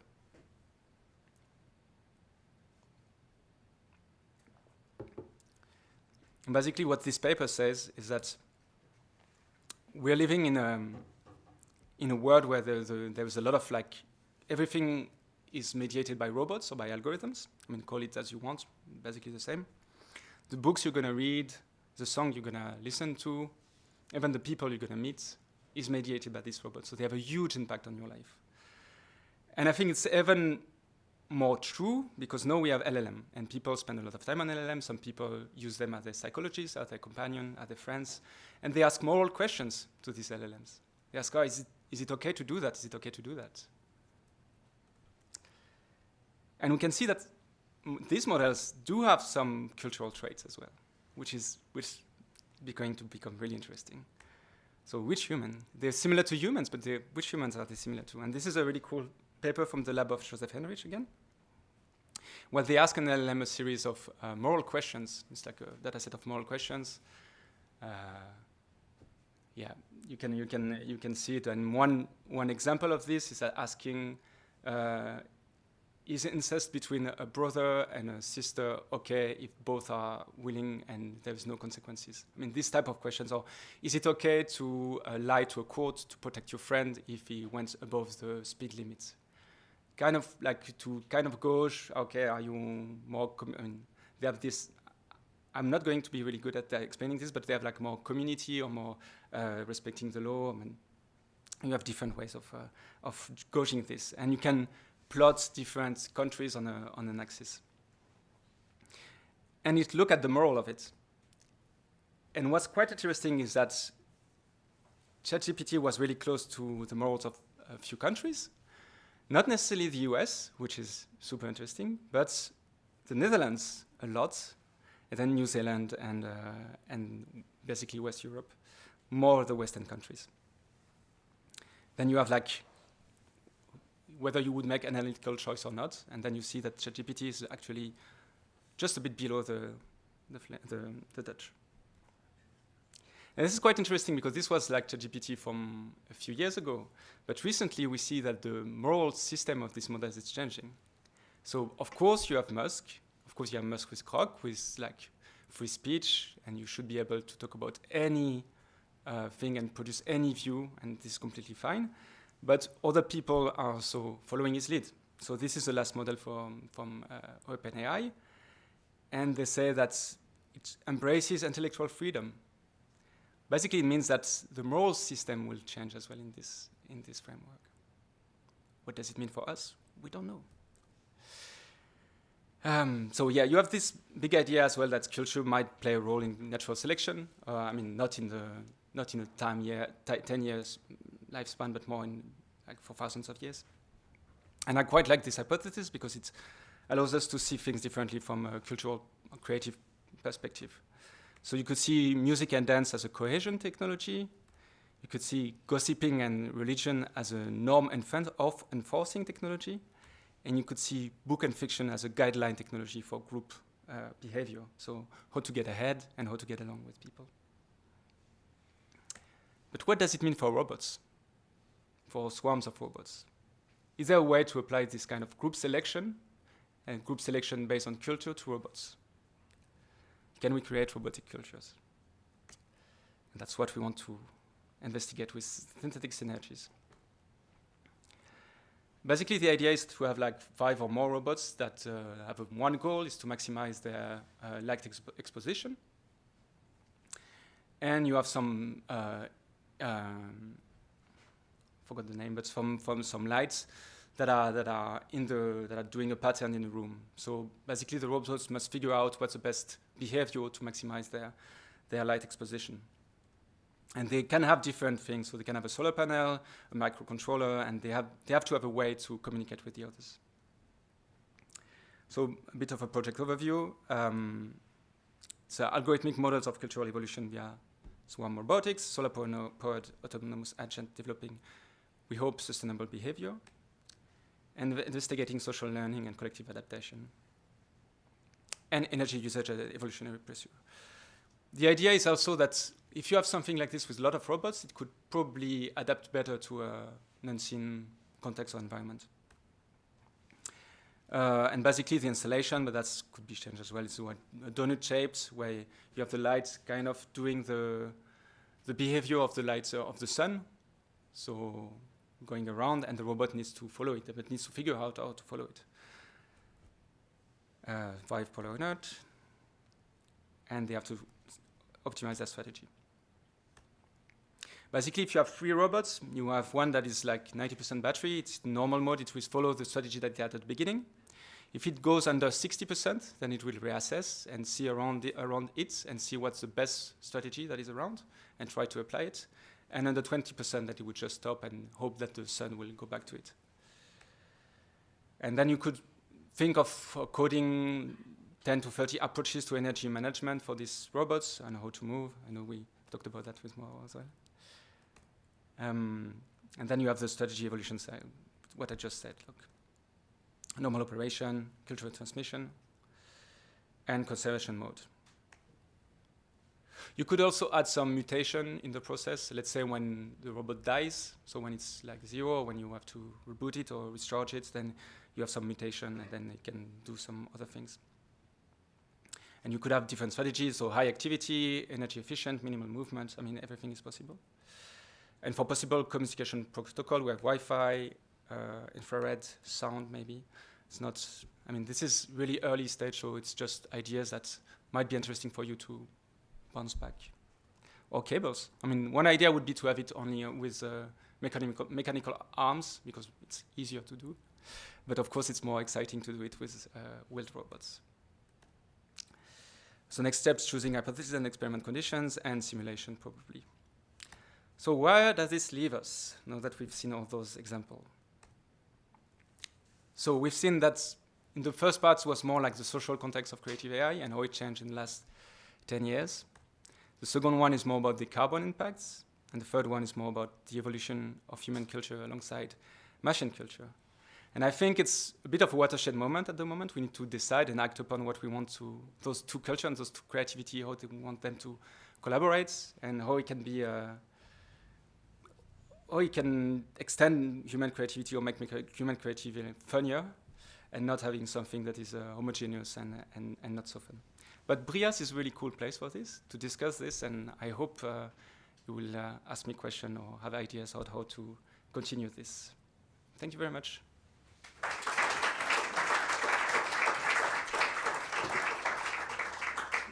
And basically what this paper says is that we're living in a world where there's a lot of everything is mediated by robots or by algorithms. I mean, call it as you want, basically the same. The books you're going to read, the song you're going to listen to, even the people you're going to meet is mediated by these robots. So they have a huge impact on your life. And I think it's even more true because now we have LLM, and people spend a lot of time on LLM. Some people use them as their psychologists, as their companion, as their friends, and they ask moral questions to these LLMs. They ask, is it okay to do that? Is it okay to do that? And we can see that these models do have some cultural traits as well, which is going to become really interesting. So which human? They're similar to humans, but which humans are they similar to? And this is a really cool paper from the lab of Joseph Henrich again, where they ask an LLM a series of moral questions. It's like a data set of moral questions. Yeah, you can see it. And one example of this is asking, is incest between a brother and a sister okay if both are willing and there's no consequences? I mean, this type of questions. Or is it okay to lie to a court to protect your friend if he went above the speed limit? Kind of like to kind of gauge, okay, are you more, they have this, I'm not going to be really good at explaining this, but they have more community or more respecting the law. You have different ways of gauging this, and you can plot different countries on an axis. And you look at the moral of it. And what's quite interesting is that ChatGPT was really close to the morals of a few countries, not necessarily the US, which is super interesting, but the Netherlands a lot, and then New Zealand and basically West Europe, more the Western countries. Then you have like whether you would make an analytical choice or not, and then you see that ChatGPT is actually just a bit below the Dutch. And this is quite interesting because this was like ChatGPT from a few years ago, but recently we see that the moral system of these models is changing. So of course you have Musk. Of course you have Musk with Grok, with like free speech, and you should be able to talk about any thing and produce any view, and this is completely fine. But other people are also following his lead. So this is the last model from OpenAI, and they say that it embraces intellectual freedom. Basically, it means that the moral system will change as well in this framework. What does it mean for us? We don't know. So yeah, you have this big idea as well that culture might play a role in natural selection. I mean, not in a 10 years lifespan, but more in like for thousands of years. And I quite like this hypothesis because it allows us to see things differently from a cultural, creative perspective. So you could see music and dance as a cohesion technology. You could see gossiping and religion as a norm of enforcing technology. And you could see book and fiction as a guideline technology for group behavior. So how to get ahead and how to get along with people. But what does it mean for robots? For swarms of robots? Is there a way to apply this kind of group selection and group selection based on culture to robots? Can we create robotic cultures? And that's what we want to investigate with synthetic synergies. Basically, the idea is to have like 5 or more robots that have one goal is to maximize their light exposition. And you have some, forgot the name, but from some lights that are doing a pattern in the room. So basically, the robots must figure out what's the best behavior to maximize their light exposition. And they can have different things. So they can have a solar panel, a microcontroller, and they have to have a way to communicate with the others. So a bit of a project overview. So algorithmic models of cultural evolution via swarm robotics, solar-powered autonomous agent developing, we hope, sustainable behavior, and investigating social learning and collective adaptation, and energy usage and evolutionary pressure. The idea is also that if you have something like this with a lot of robots, it could probably adapt better to an unseen context or environment. And basically the installation, but that could be changed as well, is a donut shaped, where you have the lights kind of doing the behavior of the lights of the sun. So going around, and the robot needs to follow it, but needs to figure out how to follow it. 5 polar node, and they have to optimize their strategy. Basically, if you have 3 robots, you have one that is like 90% battery. It's normal mode. It will follow the strategy that they had at the beginning. If it goes under 60%, then it will reassess and see around it and see what's the best strategy that is around and try to apply it. And under 20%, that it would just stop and hope that the sun will go back to it. And then you could think of coding 10 to 30 approaches to energy management for these robots and how to move. I know we talked about that with more as well. And then you have the strategy evolution side, what I just said. Look, normal operation, cultural transmission, and conservation mode. You could also add some mutation in the process. Let's say when the robot dies, so when it's like 0, when you have to reboot it or recharge it, then you have some mutation, and then it can do some other things. And you could have different strategies, so high activity, energy efficient, minimal movement. I mean, everything is possible. And for possible communication protocol, we have Wi-Fi, infrared, sound maybe. It's not, I mean, this is really early stage, so it's just ideas that might be interesting for you to bounce back. Or cables. I mean, one idea would be to have it only with mechanical arms because it's easier to do. But of course, it's more exciting to do it with wheeled robots. So next steps, choosing hypothesis and experiment conditions, and simulation probably. So where does this leave us, now that we've seen all those examples? So we've seen that in the first part was more like the social context of creative AI and how it changed in the last 10 years. The second one is more about the carbon impacts, and the third one is more about the evolution of human culture alongside machine culture. And I think it's a bit of a watershed moment at the moment. We need to decide and act upon what we want to, those two cultures and those two creativity, how we want them to collaborate, and how it can be, how it can extend human creativity or make human creativity funnier, and not having something that is homogeneous and not so fun. But BrIAS is a really cool place for this, to discuss this, and I hope you will ask me questions or have ideas on how to continue this. Thank you very much.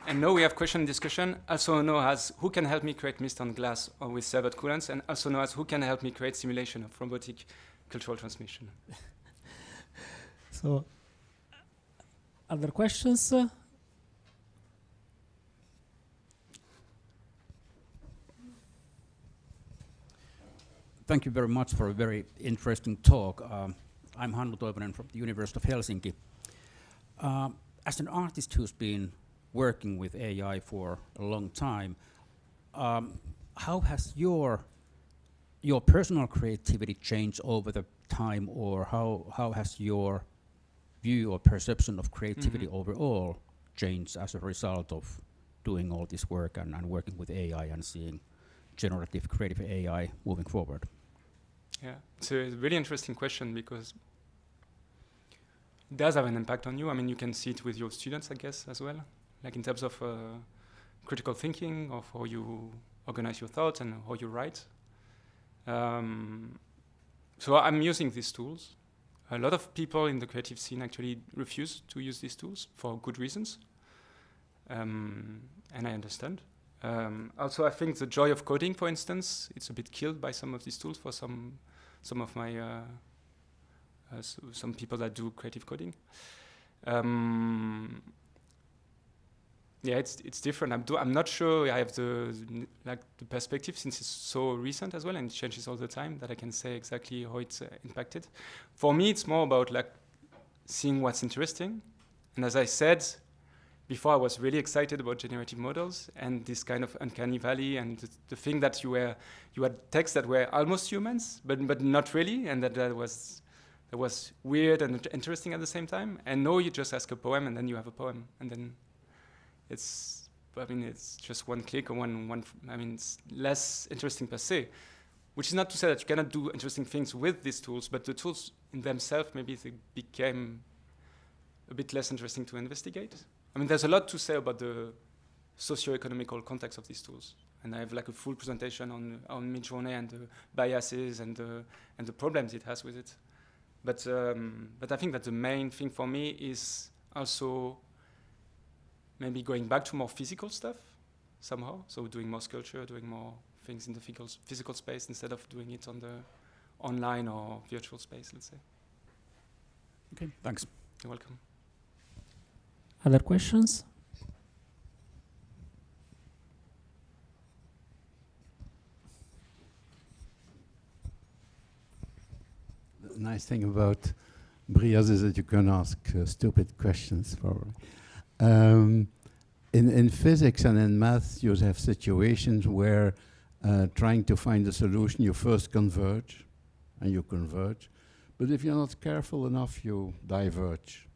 And now we have question and discussion, also known as who can help me create mist on glass or with served coolants, and also known as who can help me create simulation of robotic cultural transmission. So, other questions? Thank you very much for a very interesting talk. I'm Hannu Toivonen from the University of Helsinki. As an artist who's been working with AI for a long time, how has your personal creativity changed over the time, or how has your view or perception of creativity overall changed as a result of doing all this work and working with AI and seeing generative creative AI moving forward? Yeah, it's a really interesting question because it does have an impact on you. I mean, you can see it with your students, I guess, as well. Like in terms of critical thinking, of how you organize your thoughts and how you write. So I'm using these tools. A lot of people in the creative scene actually refuse to use these tools for good reasons. And I understand. Also, I think the joy of coding, for instance, it's a bit killed by some of these tools for some of my some people that do creative coding. Yeah, it's different. I'm not sure I have the perspective, since it's so recent as well and it changes all the time, that I can say exactly how it's impacted. For me, it's more about like seeing what's interesting. And as I said before, I was really excited about generative models and this kind of uncanny valley and the thing that you had texts that were almost humans, but not really, and that was weird and interesting at the same time. And now you just ask a poem and then you have a poem, and then it's just one click or one. It's less interesting per se, which is not to say that you cannot do interesting things with these tools, but the tools in themselves, maybe they became a bit less interesting to investigate. I mean, there's a lot to say about the socio-economical context of these tools, and I have like a full presentation on Midjourney and the biases and the problems it has with it. But I think that the main thing for me is also maybe going back to more physical stuff somehow. So doing more sculpture, doing more things in the physical space instead of doing it on the online or virtual space, let's say. Okay, thanks. You're welcome. Other questions? The nice thing about BrIAS is that you can ask stupid questions, probably. In physics and in math, you have situations where trying to find a solution, you first converge, and you converge. But if you're not careful enough, you diverge.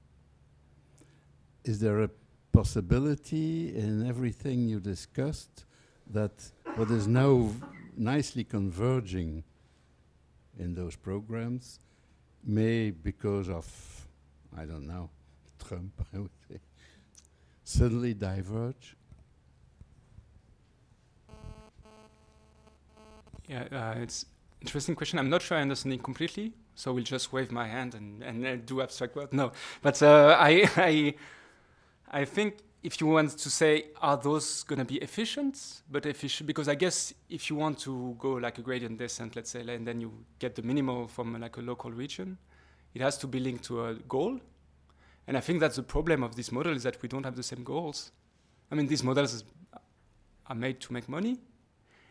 Is there a possibility in everything you discussed that what is now nicely converging in those programs may, because of, I don't know, Trump, I would say, suddenly diverge? Yeah, it's an interesting question. I'm not sure I understand it completely, so we'll just wave my hand and do abstract work. No, but I think if you want to say, are those going to be efficient? But efficient, because I guess if you want to go like a gradient descent, let's say, and then you get the minimal from like a local region, it has to be linked to a goal. And I think that's the problem of this model, is that we don't have the same goals. I mean, these models are made to make money,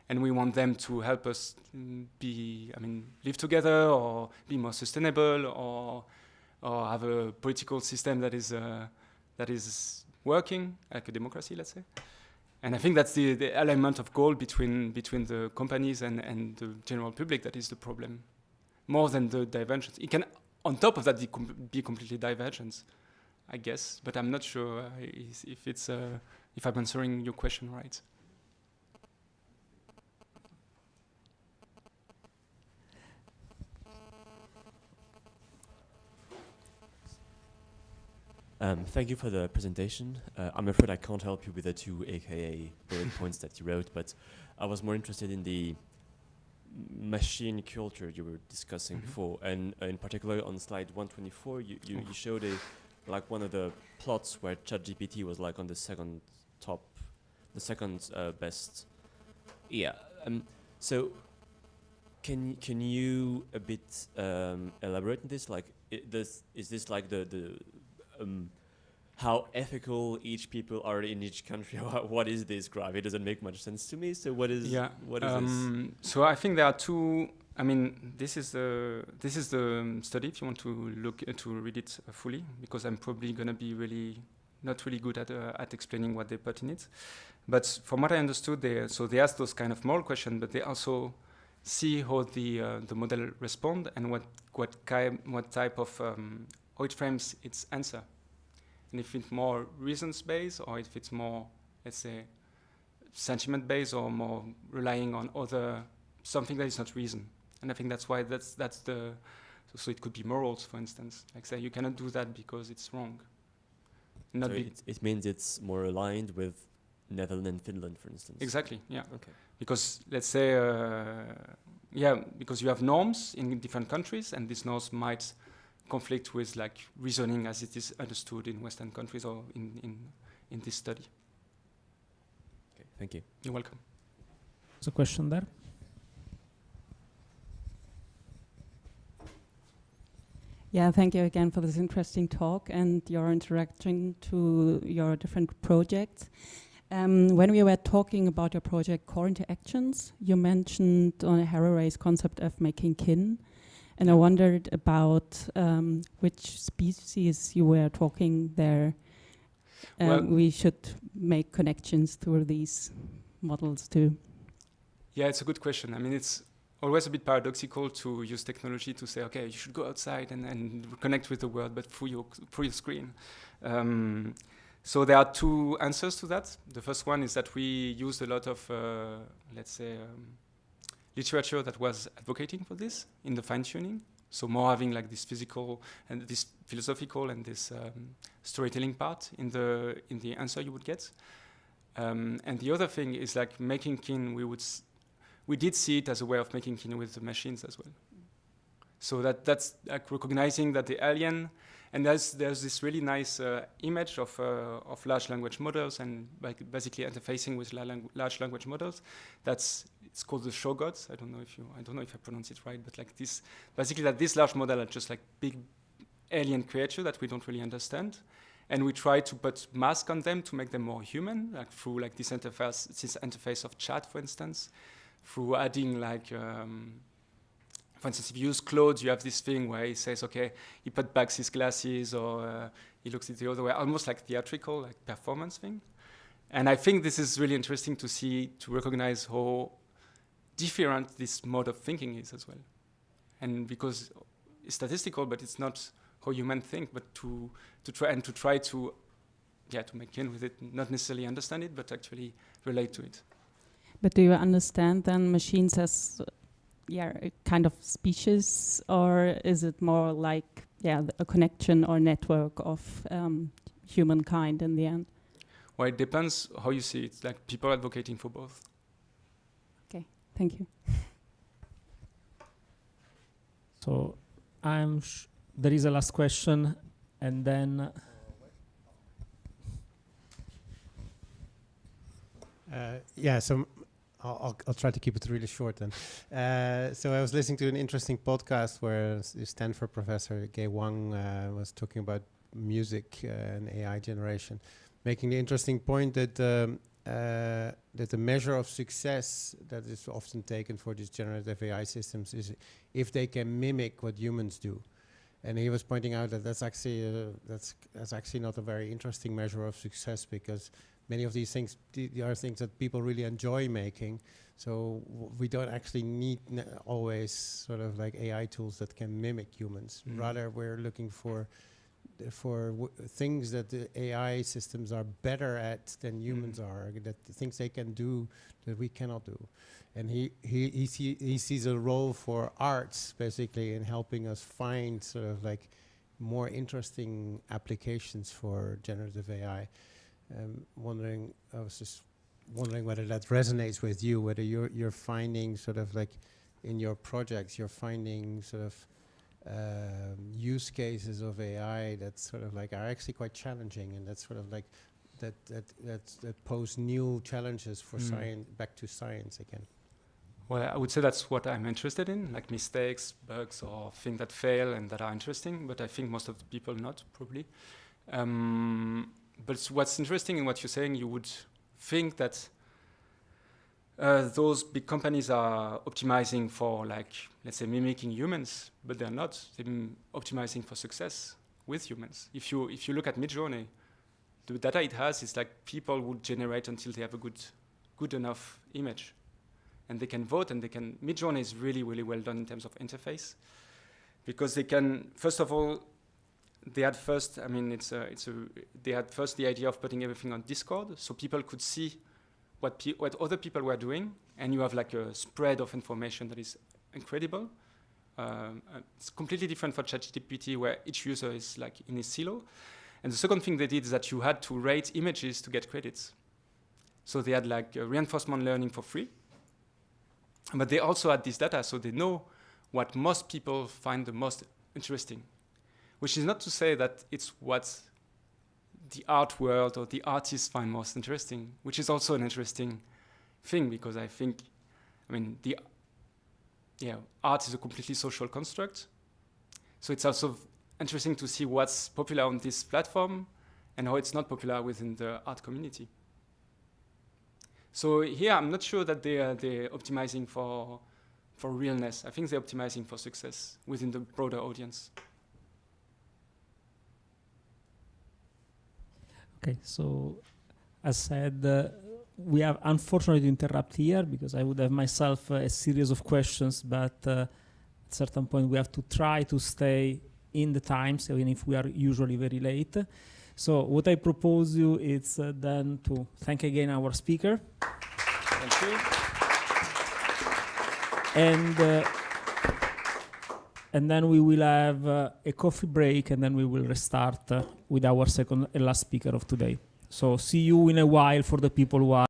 and we want them to help us live together, or be more sustainable, or have a political system that is working, like a democracy, let's say. And I think that's the element of goal between the companies and the general public that is the problem, more than the divergence. It can, on top of that, be completely divergent, I guess, but I'm not sure if I'm answering your question right. Thank you for the presentation. I'm afraid I can't help you with the 2 AKA bullet points that you wrote, but I was more interested in the machine culture you were discussing before, and in particular on slide 124, you showed like one of the plots where ChatGPT was like on the second best. Yeah. So can you a bit elaborate on this? Like, is this like the how ethical each people are in each country? What is this graph? It doesn't make much sense to me. So what is this? So I think there are two. I mean, this is the study. If you want to look to read it fully, because I'm probably going to be not really good at explaining what they put in it. But from what I understood, they ask those kind of moral questions, but they also see how the model respond and what type of how it frames its answer, and if it's more reasons-based, or if it's more, let's say, sentiment-based, or more relying on something that is not reason. And I think that's why so it could be morals, for instance. Like, say, you cannot do that because it's wrong. So it means it's more aligned with Netherlands and Finland, for instance. Exactly, yeah. Okay. Because let's say, because you have norms in different countries, and these norms might conflict with like reasoning as it is understood in Western countries, or in this study. Okay, thank you. You're welcome. There's a question there. Yeah, thank you again for this interesting talk and your interaction to your different projects. When we were talking about your project Core Interactions, you mentioned on Hararay's concept of making kin. And I wondered about which species you were talking there. We should make connections through these models too. Yeah, it's a good question. I mean, it's always a bit paradoxical to use technology to say, okay, you should go outside and connect with the world, but through your screen. So there are two answers to that. The first one is that we used a lot of, let's say, literature that was advocating for this in the fine-tuning. So more having like this physical and this philosophical and this storytelling part in the answer you would get. And the other thing is like making kin. We did see it as a way of making kin with the machines as well. So that's like recognizing that the alien, and there's this really nice image of large language models, and like basically interfacing with large language models. It's called the show gods. I don't know if I pronounce it right, but like this, basically that this large model are just like big alien creature that we don't really understand, and we try to put mask on them to make them more human, like through like this interface of chat, for instance, through adding like, for instance, if you use Claude, you have this thing where he says, okay, he put back his glasses, or he looks at the other way, almost like theatrical, like performance thing. And I think this is really interesting to recognize how different this mode of thinking is as well. And because it's statistical, but it's not how humans think, but to try to make kin with it, not necessarily understand it, but actually relate to it. But do you understand then machines as a kind of species, or is it more like a connection or network of humankind in the end? Well, it depends how you see it. Like people advocating for both. Okay, thank you. So there is a last question, and then Yeah, so I'll try to keep it really short then. So I was listening to an interesting podcast where the Stanford professor Guillaume was talking about music and AI generation, making the interesting point that that the measure of success that is often taken for these generative AI systems is if they can mimic what humans do. And he was pointing out that that's actually not a very interesting measure of success, because many of these things are things that people really enjoy making. So we don't actually need always sort of like AI tools that can mimic humans. Rather, we're looking for things that the AI systems are better at than humans are, that the things they can do that we cannot do. And he sees a role for arts basically in helping us find sort of like more interesting applications for generative AI. I was just wondering whether that resonates with you, whether you're finding sort of like in your projects, you're finding sort of use cases of AI that sort of like are actually quite challenging, and that's sort of like that pose new challenges for science, back to science again. Well, I would say that's what I'm interested in, like mistakes, bugs, or things that fail and that are interesting, but I think most of the people not, probably. But what's interesting in what you're saying, you would think that those big companies are optimizing for, like, let's say, mimicking humans, but they're not. They're optimizing for success with humans. If you look at Midjourney, the data it has is like people would generate until they have a good enough image, and they can vote, and they can. Midjourney is really, really well done in terms of interface, because they can. First of all, they had first. I mean, they had first the idea of putting everything on Discord, so people could see what other people were doing, and you have like a spread of information that is incredible. It's completely different for ChatGPT, where each user is like in a silo. And the second thing they did is that you had to rate images to get credits. So they had like reinforcement learning for free, but they also had this data, so they know what most people find the most interesting, which is not to say that it's what the art world or the artists find most interesting, which is also an interesting thing, because I think, art is a completely social construct. So it's also interesting to see what's popular on this platform and how it's not popular within the art community. So here, I'm not sure that they're optimizing for realness. I think they're optimizing for success within the broader audience. Okay, so as said, we have unfortunately to interrupt here because I would have myself a series of questions, but at a certain point we have to try to stay in the times, even if we are usually very late. So what I propose you is then to thank again our speaker. Thank you. And then we will have a coffee break, and then we will restart with our second and last speaker of today. So see you in a while for the people who are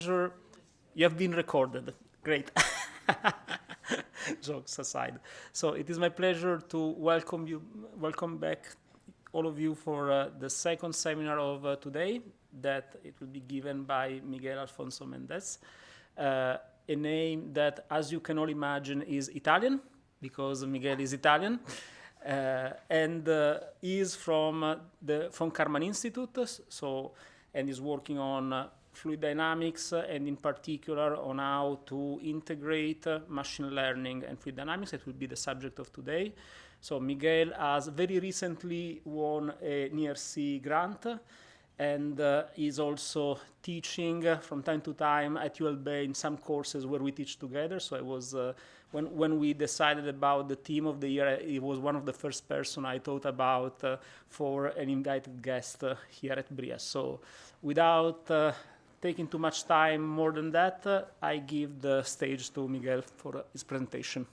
You have been recorded. Great. Jokes aside. So it is my pleasure to welcome back all of you for the second seminar of today, that it will be given by Miguel Alfonso Mendez, a name that, as you can all imagine, is Italian, because Miguel is Italian, and is from Karman Institute, and is working on fluid dynamics, and in particular on how to integrate machine learning and fluid dynamics. That will be the subject of today. So Miguel has very recently won an ERC grant, and is also teaching from time to time at ULB in some courses where we teach together. So I was, when we decided about the theme of the year, he was one of the first person I thought about for an invited guest here at BrIAS. So without taking too much time more than that, I give the stage to Miguel for his presentation.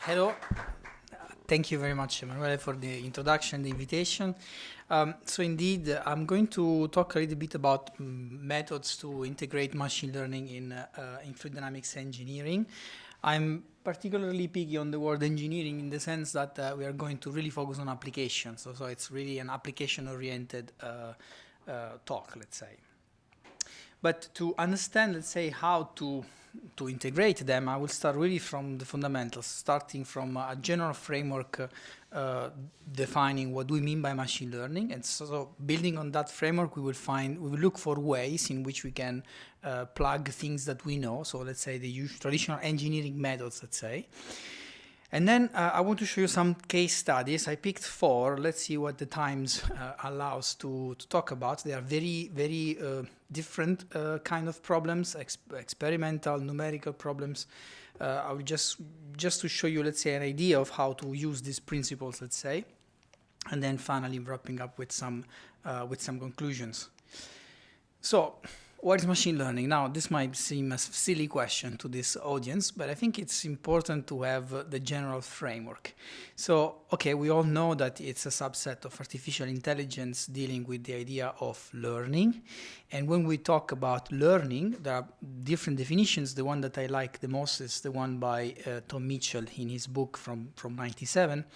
Hello. Thank you very much, Emanuele, for the introduction, the invitation. So indeed, I'm going to talk a little bit about methods to integrate machine learning in fluid dynamics engineering. I'm particularly picky on the word engineering in the sense that we are going to really focus on applications. So it's really an application-oriented talk, let's say. But to understand, let's say, how to integrate them, I will start really from the fundamentals, starting from a general framework defining what we mean by machine learning. And so building on that framework, we will look for ways in which we can plug things that we know. So let's say the traditional engineering methods, let's say. And then I want to show you some case studies. I picked 4. Let's see what the times allows to talk about. They are very, very different kind of problems, experimental, numerical problems. I will just to show you, let's say, an idea of how to use these principles, let's say, and then finally wrapping up with some conclusions. So, what is machine learning? Now, this might seem a silly question to this audience, but I think it's important to have the general framework. So, okay, we all know that it's a subset of artificial intelligence dealing with the idea of learning. And when we talk about learning, there are different definitions. The one that I like the most is the one by Tom Mitchell in his book from 97,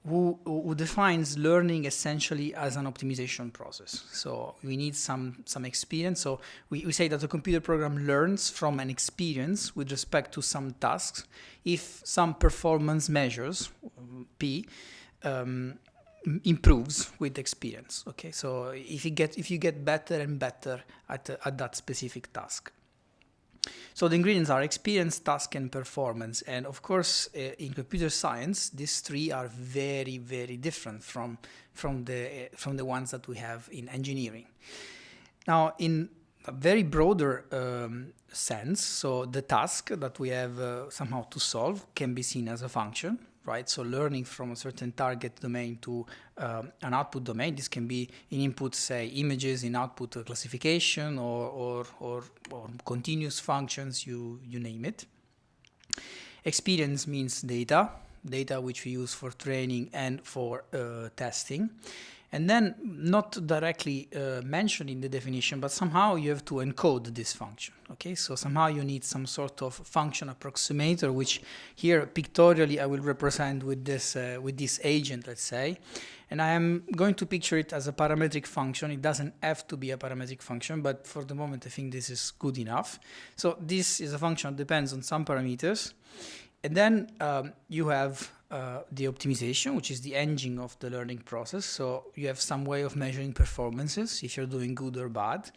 who defines learning essentially as an optimization process. So we need some experience. So we say that a computer program learns from an experience with respect to some tasks if some performance measures, P, improves with experience. Okay, so if you get better and better at that specific task. So the ingredients are experience, task, and performance. And of course, in computer science, these 3 are very, very different from the ones that we have in engineering. Now, in a very broader sense, so the task that we have somehow to solve can be seen as a function, right? So learning from a certain target domain to an output domain. This can be in input, say, images, in output classification, or continuous functions, you name it. Experience means data which we use for training and for testing. And then, not directly mentioned in the definition, but somehow you have to encode this function, okay? So somehow you need some sort of function approximator, which here pictorially I will represent with this agent, let's say. And I am going to picture it as a parametric function. It doesn't have to be a parametric function, but for the moment I think this is good enough. So this is a function that depends on some parameters. And then you have the optimization, which is the engine of the learning process. So you have some way of measuring performances, if you're doing good or bad.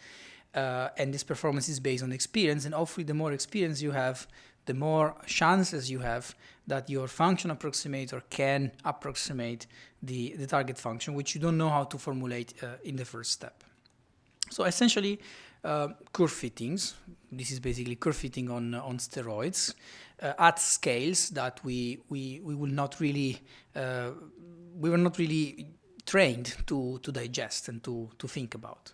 And this performance is based on experience. And hopefully the more experience you have, the more chances you have that your function approximator can approximate the target function, which you don't know how to formulate in the first step. So essentially, curve fittings. This is basically curve fitting on steroids at scales that we were not really trained to digest and to think about.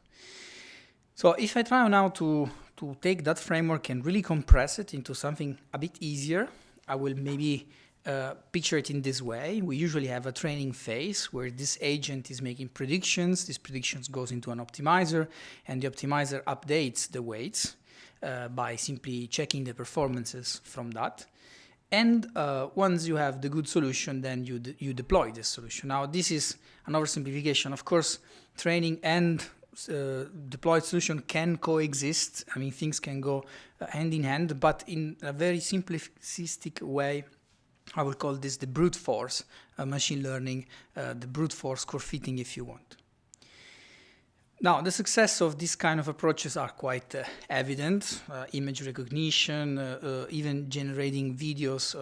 So if I try now to take that framework and really compress it into something a bit easier, I will maybe picture it in this way. We usually have a training phase where this agent is making predictions. These predictions goes into an optimizer, and the optimizer updates the weights by simply checking the performances from that. And once you have the good solution, then you deploy this solution. Now, this is an oversimplification. Of course, training and deployed solution can coexist. I mean, things can go hand in hand, but in a very simplistic way, I will call this the brute force machine learning, the brute force core fitting, if you want. Now, the success of this kind of approaches are quite evident. Image recognition, even generating videos,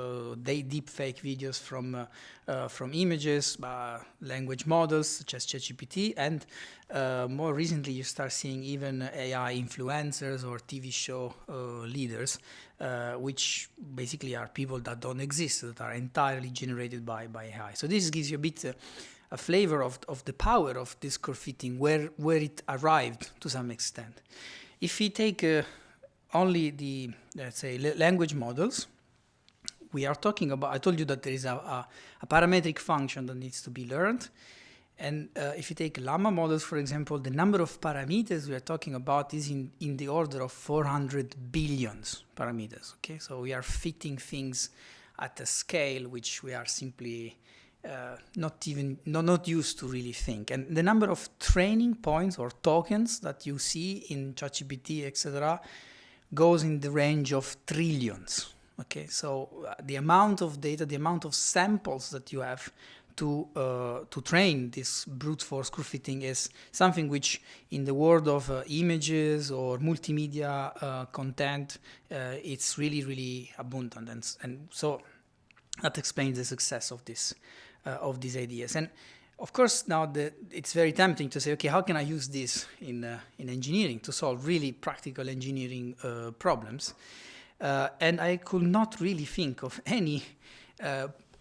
deep fake videos from images, language models such as ChatGPT, and more recently you start seeing even AI influencers or TV show leaders, which basically are people that don't exist, that are entirely generated by AI. So this gives you a bit a flavor of the power of this core fitting, where it arrived to some extent. If we take only the, let's say, language models, we are talking about, I told you that there is a parametric function that needs to be learned. And if you take llama models, for example, the number of parameters we are talking about is in the order of 400 billions parameters. Okay, so we are fitting things at a scale which we are simply not used to really think. And the number of training points or tokens that you see in ChatGPT, etc., goes in the range of trillions. Okay, so the amount of data, the amount of samples that you have to train this brute force core fitting is something which, in the world of images or multimedia content, it's really, really abundant, and so that explains the success of this. Of these ideas. And of course, now it's very tempting to say, okay, how can I use this in engineering to solve really practical engineering problems? And I could not really think of any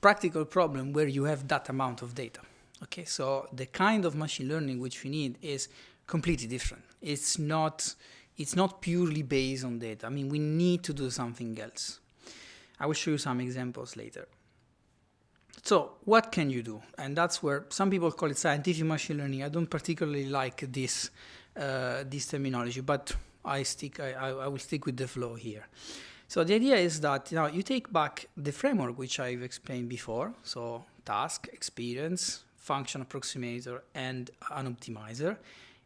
practical problem where you have that amount of data. Okay, so the kind of machine learning which we need is completely different. It's not purely based on data. I mean, we need to do something else. I will show you some examples later. So what can you do? And that's where some people call it scientific machine learning. I don't particularly like this terminology, but I will stick with the flow here. So the idea is that you take back the framework which I've explained before. So task, experience, function approximator, and an optimizer.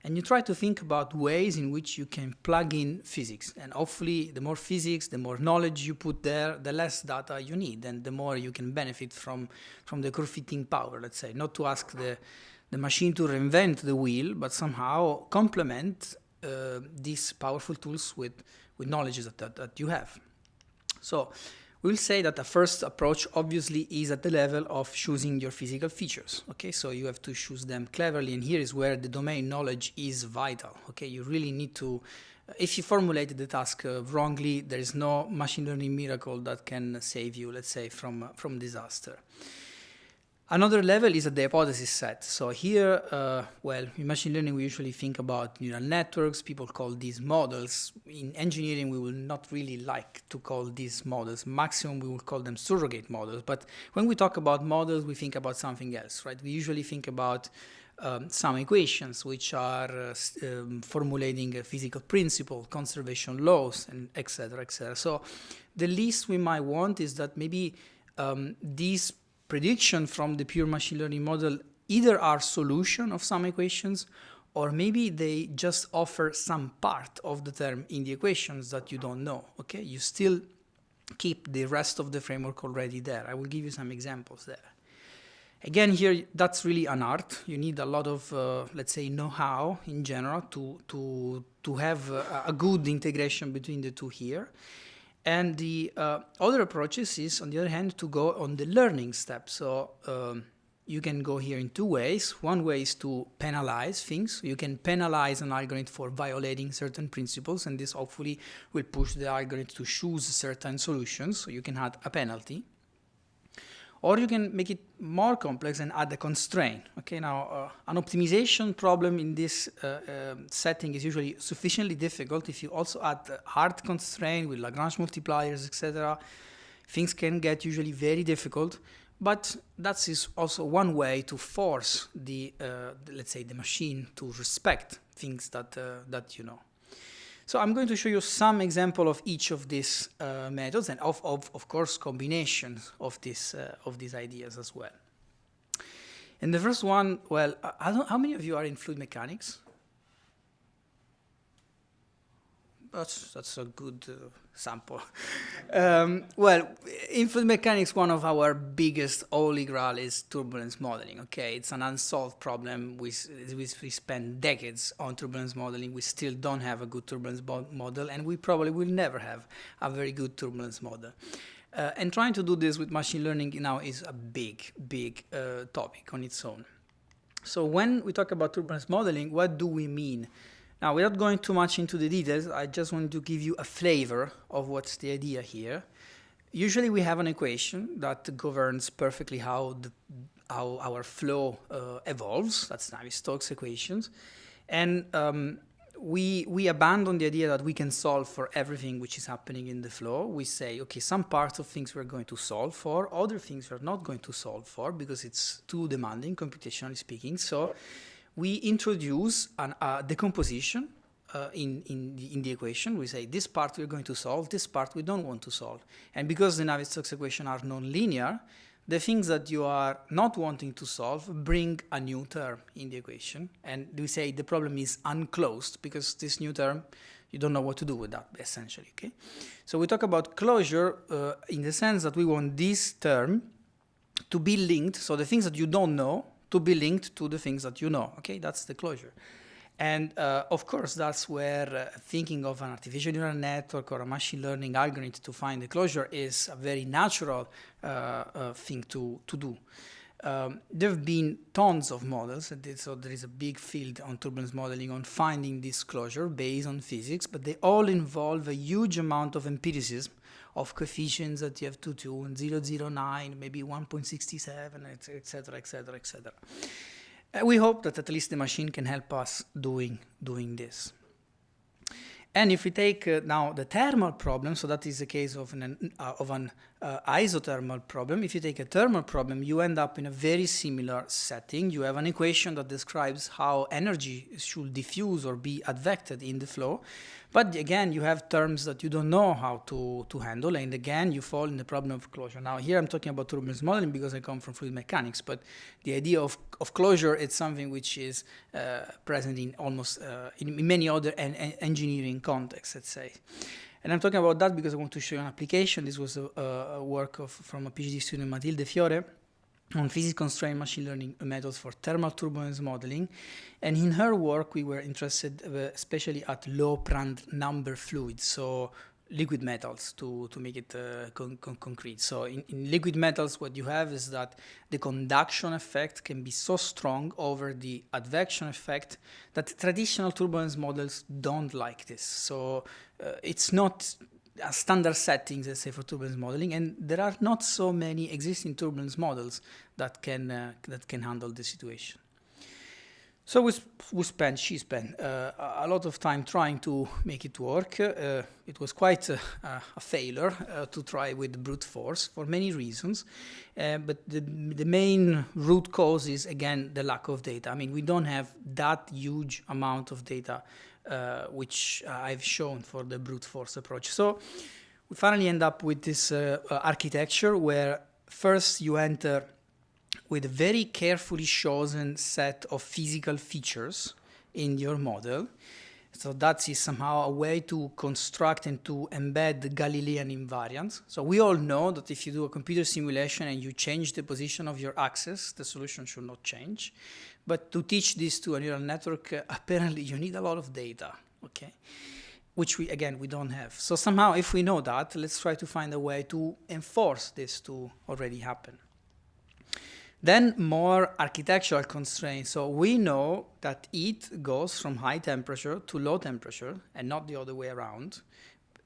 And you try to think about ways in which you can plug in physics. And hopefully, the more physics, the more knowledge you put there, the less data you need, and the more you can benefit from the core fitting power, let's say. Not to ask the machine to reinvent the wheel, but somehow complement these powerful tools with knowledge that you have. So we'll say that the first approach obviously is at the level of choosing your physical features. Okay, so you have to choose them cleverly, and here is where the domain knowledge is vital. Okay, you really need to, if you formulated the task wrongly, there is no machine learning miracle that can save you, let's say, from disaster. Another level is at the hypothesis set. So here, well, in machine learning, we usually think about neural networks. People call these models. In engineering, we will not really like to call these models. Maximum, we will call them surrogate models. But when we talk about models, we think about something else, right? We usually think about some equations which are formulating a physical principle, conservation laws, and et cetera, et cetera. So the least we might want is that maybe these prediction from the pure machine learning model either are solution of some equations, or maybe they just offer some part of the term in the equations that you don't know. Okay, you still keep the rest of the framework already there. I will give you some examples there. Again, here that's really an art. You need a lot of let's say know-how in general to have a good integration between the two here. And the other approaches is, on the other hand, to go on the learning step. So you can go here in two ways. One way is to penalize things. You can penalize an algorithm for violating certain principles, and this hopefully will push the algorithm to choose certain solutions. So you can add a penalty. Or you can make it more complex and add a constraint. Okay, now an optimization problem in this setting is usually sufficiently difficult. If you also add hard constraint with Lagrange multipliers, etc., things can get usually very difficult, but that is also one way to force the let's say the machine to respect things that that you know. So I'm going to show you some example of each of these methods, and of course combinations of these ideas as well. And the first one, well, how many of you are in fluid mechanics? That's a good sample. Well, in fluid mechanics, one of our biggest holy grail is turbulence modeling. Okay, it's an unsolved problem. We spend decades on turbulence modeling. We still don't have a good turbulence model, and we probably will never have a very good turbulence model. And trying to do this with machine learning now is a big topic on its own. So when we talk about turbulence modeling, what do we mean? Now, without going too much into the details, I just want to give you a flavor of what's the idea here. Usually we have an equation that governs perfectly how our flow evolves. That's Navier-Stokes equations. And we abandon the idea that we can solve for everything which is happening in the flow. We say, okay, some parts of things we're going to solve for, other things we're not going to solve for because it's too demanding, computationally speaking. So we introduce a decomposition in the equation. We say this part we're going to solve, this part we don't want to solve. And because the Navier-Stokes equations are non-linear, the things that you are not wanting to solve bring a new term in the equation. And we say the problem is unclosed because this new term, you don't know what to do with that, essentially. Okay? So we talk about closure in the sense that we want this term to be linked, so the things that you don't know, to be linked to the things that you know. Okay, that's the closure. And of course, that's where thinking of an artificial neural network or a machine learning algorithm to find the closure is a very natural thing to do. There have been tons of models, so there is a big field on turbulence modeling on finding this closure based on physics, but they all involve a huge amount of empiricism of coefficients that you have to tune, 0.09, maybe 1.67, etc., etc., etc. We hope that at least the machine can help us doing this. And if we take now the thermal problem, so that is the case of an isothermal problem. If you take a thermal problem, you end up in a very similar setting. You have an equation that describes how energy should diffuse or be advected in the flow. But again, you have terms that you don't know how to handle, and again, you fall in the problem of closure. Now, here I'm talking about turbulence modeling because I come from fluid mechanics, but the idea of closure is something which is present in almost in many other engineering contexts, let's say. And I'm talking about that because I want to show you an application. This was a work from a PhD student, Matilde Fiore, on physics-constrained machine learning methods for thermal turbulence modeling. And in her work, we were interested especially at low Prandtl number fluids, so liquid metals, to make it concrete. So in liquid metals, what you have is that the conduction effect can be so strong over the advection effect that traditional turbulence models don't like this. So it's not standard settings, let's say, for turbulence modeling, and there are not so many existing turbulence models that can handle the situation. So she spent a lot of time trying to make it work. It was quite a failure to try with brute force for many reasons, but the main root cause is, again, the lack of data. I mean, we don't have that huge amount of data which I've shown for the brute force approach. So we finally end up with this architecture where first you enter with a very carefully chosen set of physical features in your model. So that is somehow a way to construct and to embed the Galilean invariants. So we all know that if you do a computer simulation and you change the position of your axis, the solution should not change. But to teach this to a neural network, apparently you need a lot of data, okay? Which we don't have. So somehow, if we know that, let's try to find a way to enforce this to already happen. Then more architectural constraints. So we know that heat goes from high temperature to low temperature and not the other way around.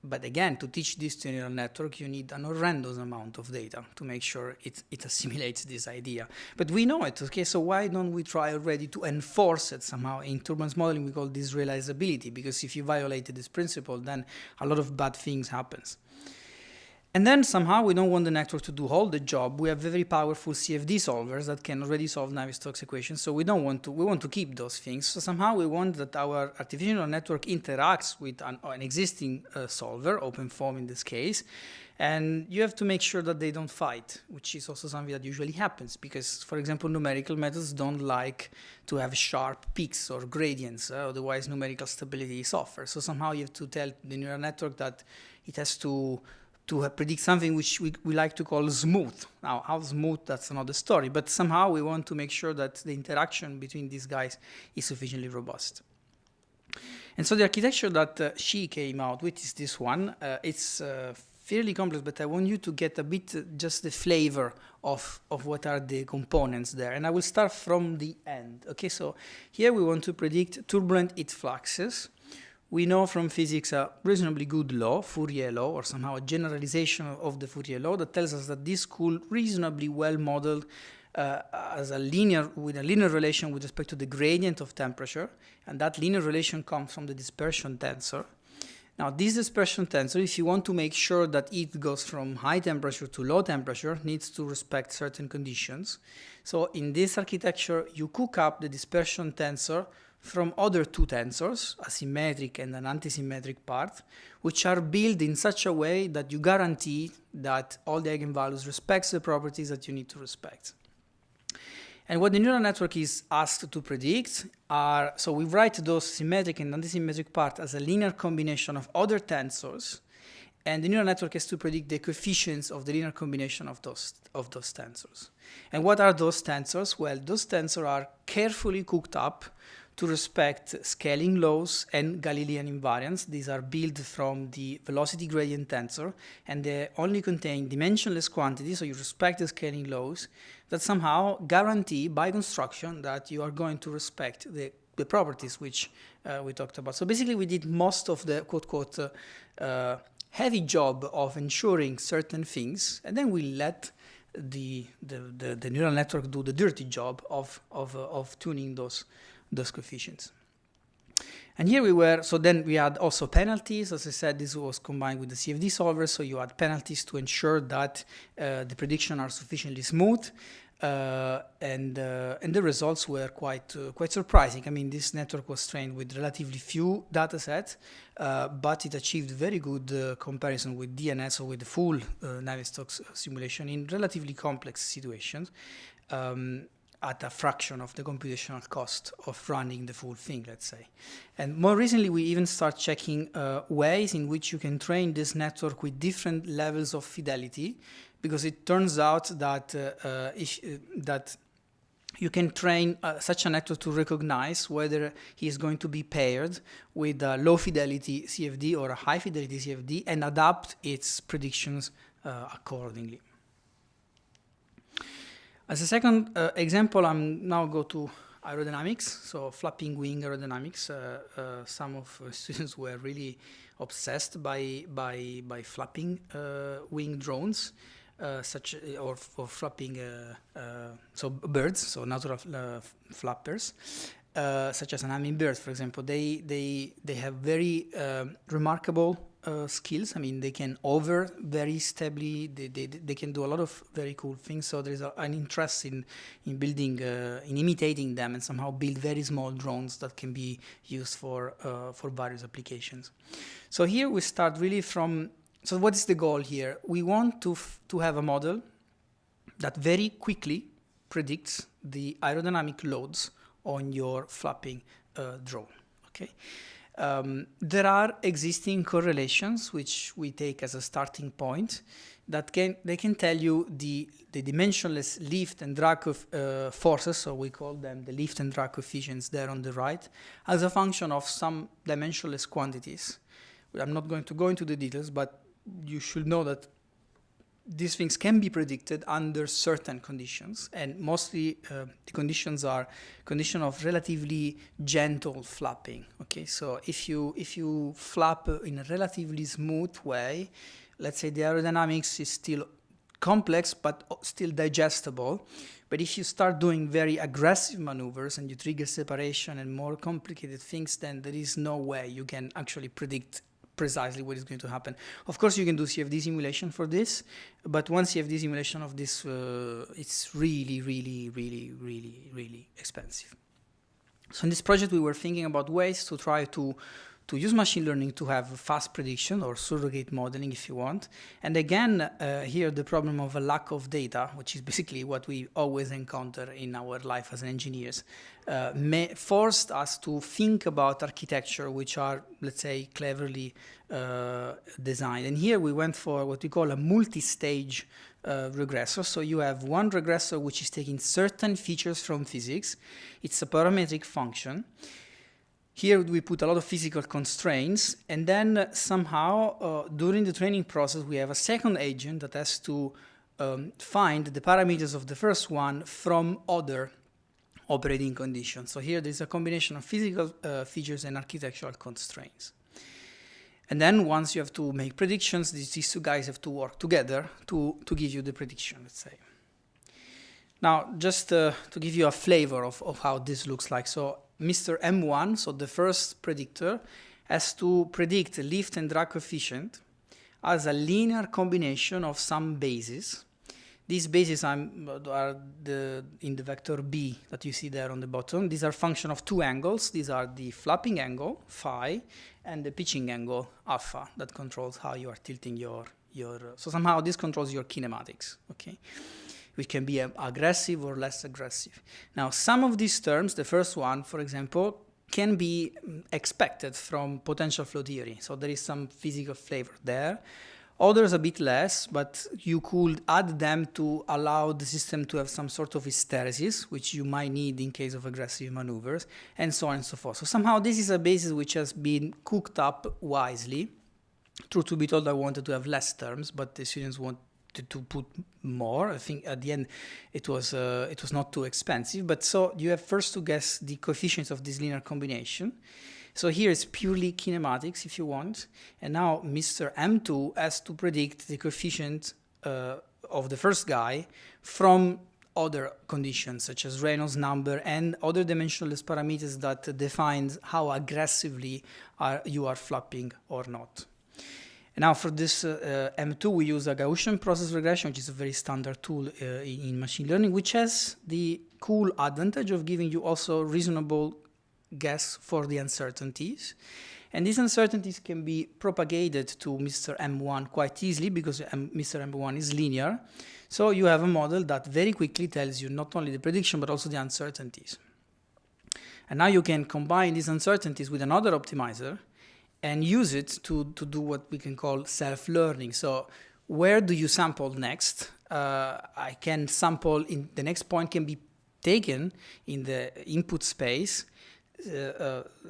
But again, to teach this to a neural network, you need an horrendous amount of data to make sure it assimilates this idea. But we know it, okay? So why don't we try already to enforce it somehow? In turbulence modeling, we call this realizability, because if you violate this principle, then a lot of bad things happens. And then somehow we don't want the network to do all the job. We have very powerful CFD solvers that can already solve Navier-Stokes equations. So we want to keep those things. So somehow we want that our artificial neural network interacts with an existing solver, OpenFOAM in this case. And you have to make sure that they don't fight, which is also something that usually happens because, for example, numerical methods don't like to have sharp peaks or gradients, otherwise numerical stability suffers. So somehow you have to tell the neural network that it has to predict something which we like to call smooth. Now, how smooth, that's another story, but somehow we want to make sure that the interaction between these guys is sufficiently robust. And so the architecture that she came out with is this one. It's fairly complex, but I want you to get a bit just the flavor of what are the components there. And I will start from the end. Okay, so here we want to predict turbulent heat fluxes. We know from physics a reasonably good law, Fourier law, or somehow a generalization of the Fourier law that tells us that this could reasonably well modeled as with a linear relation with respect to the gradient of temperature, and that linear relation comes from the dispersion tensor. Now, this dispersion tensor, if you want to make sure that it goes from high temperature to low temperature, needs to respect certain conditions. So in this architecture, you cook up the dispersion tensor from other two tensors, a symmetric and an antisymmetric part, which are built in such a way that you guarantee that all the eigenvalues respects the properties that you need to respect. And what the neural network is asked to predict are, so we write those symmetric and antisymmetric part as a linear combination of other tensors, and the neural network has to predict the coefficients of the linear combination of those tensors. And what are those tensors? Well, those tensors are carefully cooked up to respect scaling laws and Galilean invariance. These are built from the velocity gradient tensor, and they only contain dimensionless quantities, so you respect the scaling laws that somehow guarantee by construction that you are going to respect the properties which we talked about. So basically we did most of the quote-quote heavy job of ensuring certain things, and then we let the neural network do the dirty job of tuning those coefficients. And here we were, so then we had also penalties. As I said, this was combined with the CFD solver, so you had penalties to ensure that the predictions are sufficiently smooth, and the results were quite surprising. I mean, this network was trained with relatively few data sets, but it achieved very good comparison with DNS or with the full Navier-Stokes simulation in relatively complex situations. At a fraction of the computational cost of running the full thing, let's say. And more recently, we even start checking ways in which you can train this network with different levels of fidelity, because it turns out that that you can train such a network to recognize whether he is going to be paired with a low fidelity CFD or a high fidelity CFD and adapt its predictions accordingly. As a second example, I'm now go to aerodynamics, so flapping wing aerodynamics. Some of students were really obsessed by flapping wing drones, or flapping so birds, so natural flappers, such as an hummingbird, for example. They have very remarkable skills. I mean, they can hover very stably. They can do a lot of very cool things. So there is an interest in building, in imitating them, and somehow build very small drones that can be used for various applications. So here we start really from. So what is the goal here? We want to have a model that very quickly predicts the aerodynamic loads on your flapping drone. Okay. There are existing correlations which we take as a starting point that they can tell you the dimensionless lift and drag forces, so we call them the lift and drag coefficients there on the right, as a function of some dimensionless quantities. I'm not going to go into the details, but you should know that these things can be predicted under certain conditions, and mostly the conditions are condition of relatively gentle flapping. Okay, so if you flap in a relatively smooth way, let's say the aerodynamics is still complex but still digestible. But if you start doing very aggressive maneuvers and you trigger separation and more complicated things, then there is no way you can actually predict precisely what is going to happen. Of course, you can do CFD simulation for this, but one CFD simulation of this, it's really, really, really, really, really expensive. So in this project, we were thinking about ways to try to use machine learning to have fast prediction or surrogate modeling if you want. And again, here the problem of a lack of data, which is basically what we always encounter in our life as engineers, forced us to think about architecture which are, let's say, cleverly designed. And here we went for what we call a multi-stage regressor. So you have one regressor which is taking certain features from physics. It's a parametric function. Here we put a lot of physical constraints, and then somehow during the training process we have a second agent that has to find the parameters of the first one from other operating conditions. So here there's a combination of physical features and architectural constraints. And then once you have to make predictions, these two guys have to work together to give you the prediction, let's say. Now, just to give you a flavor of how this looks like. So Mr. M1, so the first predictor, has to predict the lift and drag coefficient as a linear combination of some bases. These bases are in the vector B that you see there on the bottom. These are function of two angles. These are the flapping angle, phi, and the pitching angle, alpha, that controls how you are tilting your so somehow this controls your kinematics, okay? Which can be aggressive or less aggressive. Now, some of these terms, the first one, for example, can be expected from potential flow theory. So there is some physical flavor there. Others a bit less, but you could add them to allow the system to have some sort of hysteresis, which you might need in case of aggressive maneuvers, and so on and so forth. So somehow this is a basis which has been cooked up wisely. Truth to be told, I wanted to have less terms, but the students want to put more. I think at the end it was not too expensive, but so you have first to guess the coefficients of this linear combination. So here it's purely kinematics if you want, and now Mr. M2 has to predict the coefficient of the first guy from other conditions such as Reynolds number and other dimensionless parameters that defines how aggressively you are flapping or not. And now for this M2, we use a Gaussian process regression, which is a very standard tool in machine learning, which has the cool advantage of giving you also reasonable guess for the uncertainties. And these uncertainties can be propagated to Mr. M1 quite easily because Mr. M1 is linear. So you have a model that very quickly tells you not only the prediction, but also the uncertainties. And now you can combine these uncertainties with another optimizer and use it to do what we can call self-learning. So where do you sample next? I can sample in the next point can be taken in the input space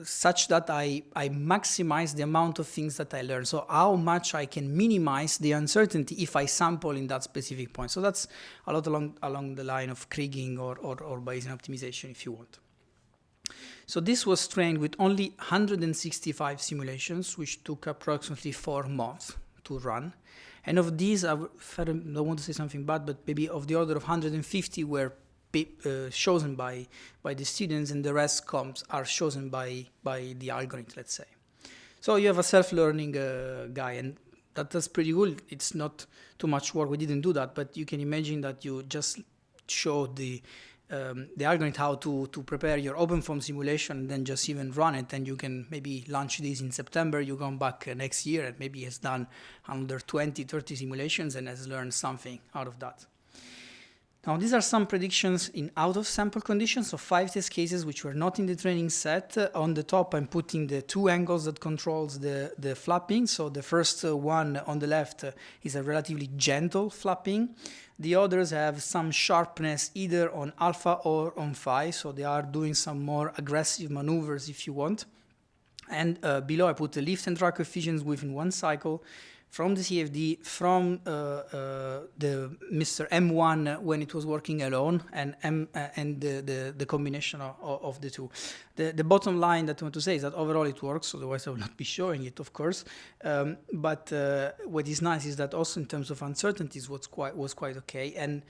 such that I maximize the amount of things that I learn. So how much I can minimize the uncertainty if I sample in that specific point. So that's a lot along the line of Kriging or Bayesian optimization if you want. So this was trained with only 165 simulations, which took approximately 4 months to run. And of these, I don't want to say something bad, but maybe of the order of 150 were chosen by the students, and the rest are chosen by the algorithm, let's say. So you have a self-learning guy, and that's pretty good. It's not too much work. We didn't do that, but you can imagine that you just show the algorithm how to prepare your OpenFOAM simulation and then just even run it, and you can maybe launch this in September. You come back next year and maybe has done under 20, 30 simulations and has learned something out of that. Now, these are some predictions in out-of-sample conditions, so 5 test cases which were not in the training set. On the top, I'm putting the 2 angles that controls the flapping. So the first one on the left is a relatively gentle flapping. The others have some sharpness either on alpha or on phi, so they are doing some more aggressive maneuvers if you want. And below, I put the lift and drag coefficients within one cycle, from the CFD, from the Mr. M1 when it was working alone, and the combination of the two. The bottom line that I want to say is that overall it works, otherwise I will not be showing it, of course. But what is nice is that also in terms of uncertainties was quite okay. And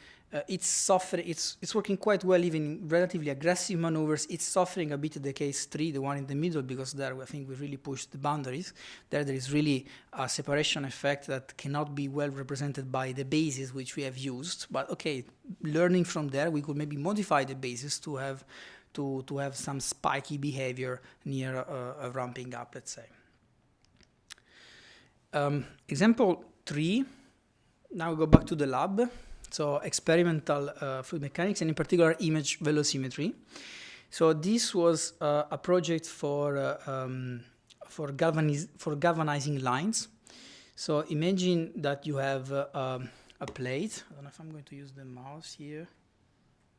it's working quite well even in relatively aggressive maneuvers. It's suffering a bit the case 3, the one in the middle, because there I think we really pushed the boundaries. There is really a separation effect that cannot be well represented by the bases which we have used. But okay, learning from there, we could maybe modify the bases to have some spiky behavior near a ramping up, let's say. Example 3. Now we go back to the lab. So experimental fluid mechanics, and in particular image velocimetry. So this was a project for galvanizing lines. So imagine that you have a plate. I don't know if I'm going to use the mouse here.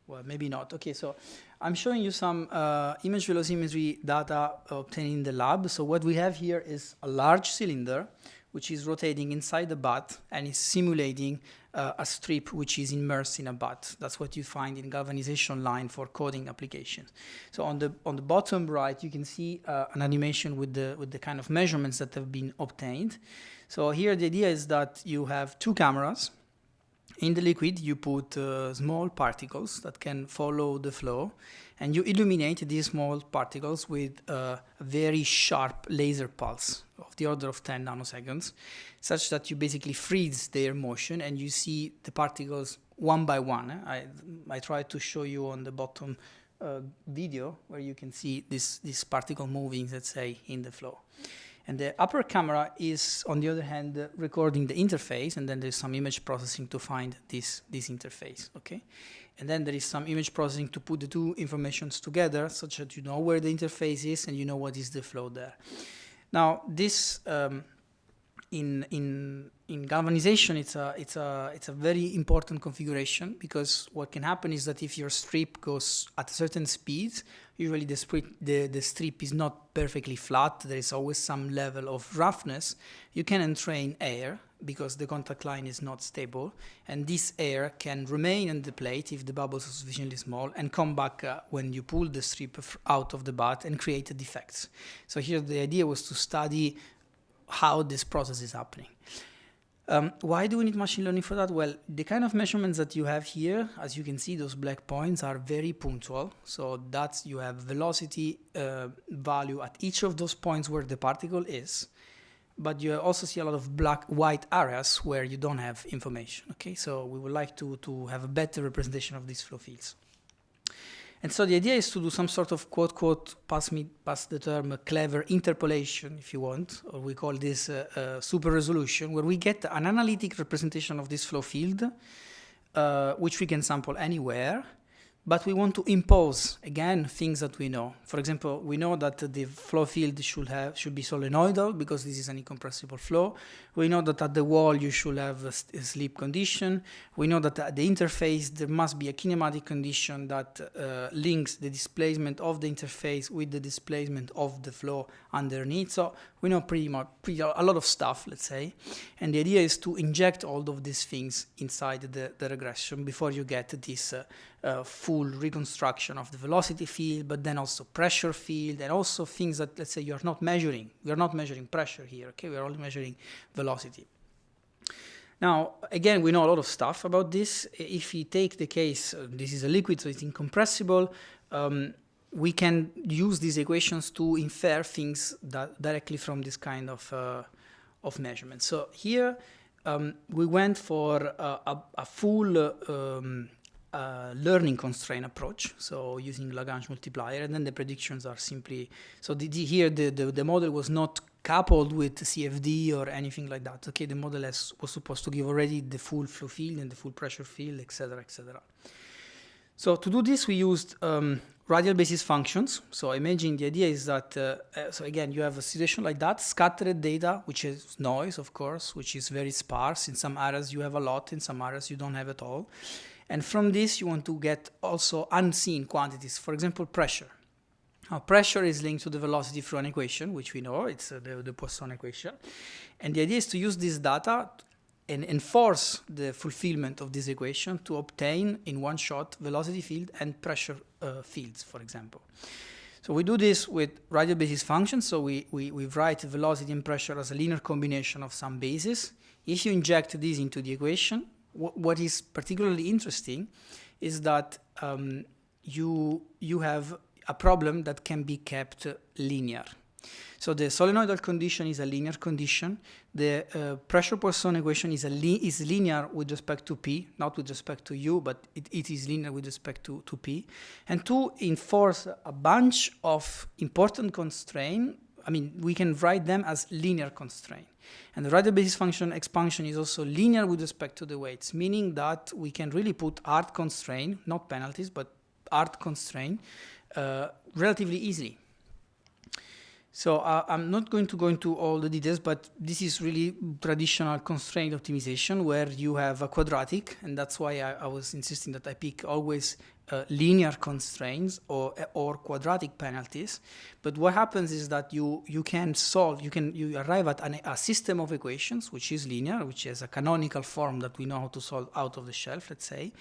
Well, maybe not. Okay, so I'm showing you some image velocimetry data obtained in the lab. So what we have here is a large cylinder which is rotating inside the butt and is simulating a strip which is immersed in a butt. That's what you find in galvanization line for coating applications. So on the bottom right, you can see an animation with the kind of measurements that have been obtained. So here the idea is that you have 2 cameras. In the liquid, you put small particles that can follow the flow, and you illuminate these small particles with a very sharp laser pulse of the order of 10 nanoseconds, such that you basically freeze their motion and you see the particles one by one. I tried to show you on the bottom video where you can see this particle moving, let's say, in the flow. And the upper camera is, on the other hand, recording the interface, and then there's some image processing to find this interface, okay? And then there is some image processing to put the 2 informations together, such that you know where the interface is and you know what is the flow there. Now, this in galvanization, it's a very important configuration, because what can happen is that if your strip goes at a certain speed, usually the strip is not perfectly flat. There is always some level of roughness. You can entrain air because the contact line is not stable, and this air can remain in the plate if the bubbles are sufficiently small and come back when you pull the strip out of the butt and create defects. So here the idea was to study how this process is happening. Why do we need machine learning for that? Well, the kind of measurements that you have here, as you can see, those black points are very punctual. So that's, you have velocity value at each of those points where the particle is, but you also see a lot of white areas where you don't have information, okay? So we would like to have a better representation of these flow fields. And so the idea is to do some sort of quote, pass the term, a clever interpolation, if you want, or we call this super resolution, where we get an analytic representation of this flow field, which we can sample anywhere, but we want to impose, again, things that we know. For example, we know that the flow field should be solenoidal, because this is an incompressible flow. We know that at the wall you should have a slip condition. We know that at the interface there must be a kinematic condition that links the displacement of the interface with the displacement of the flow underneath. So we know pretty much a lot of stuff, let's say. And the idea is to inject all of these things inside the regression before you get this full reconstruction of the velocity field, but then also pressure field, and also things that, let's say, you are not measuring. We are not measuring pressure here, okay? We are only measuring velocity. Now, again, we know a lot of stuff about this. If we take the case, this is a liquid, so it's incompressible, we can use these equations to infer things directly from this kind of measurement. So here, we went for a full learning constraint approach, so using Lagrange multiplier, and then the predictions are simply, so here the model was not coupled with CFD or anything like that. Okay, the model was supposed to give already the full flow field and the full pressure field, etc., etc. So to do this, we used radial basis functions. So imagine the idea is that, so again, you have a situation like that, scattered data, which is noise, of course, which is very sparse. In some areas you have a lot, in some areas you don't have at all. And from this, you want to get also unseen quantities, for example, pressure. Now, pressure is linked to the velocity through an equation, which we know, it's the Poisson equation. And the idea is to use this data and enforce the fulfillment of this equation to obtain, in one shot, velocity field and pressure fields, for example. So we do this with radial basis functions. So we write velocity and pressure as a linear combination of some bases. If you inject this into the equation, what is particularly interesting is that you have a problem that can be kept linear. So the solenoidal condition is a linear condition. The pressure Poisson equation is linear with respect to P, not with respect to U, but it is linear with respect to P. And to enforce a bunch of important constraints, I mean, we can write them as linear constraint. And the radial basis function expansion is also linear with respect to the weights, meaning that we can really put hard constraint, not penalties, but hard constraint, relatively easily. So I'm not going to go into all the details, but this is really traditional constraint optimization where you have a quadratic, and that's why I was insisting that I pick always linear constraints or quadratic penalties. But what happens is that you arrive at a system of equations which is linear, which has a canonical form that we know how to solve out of the shelf, let's say,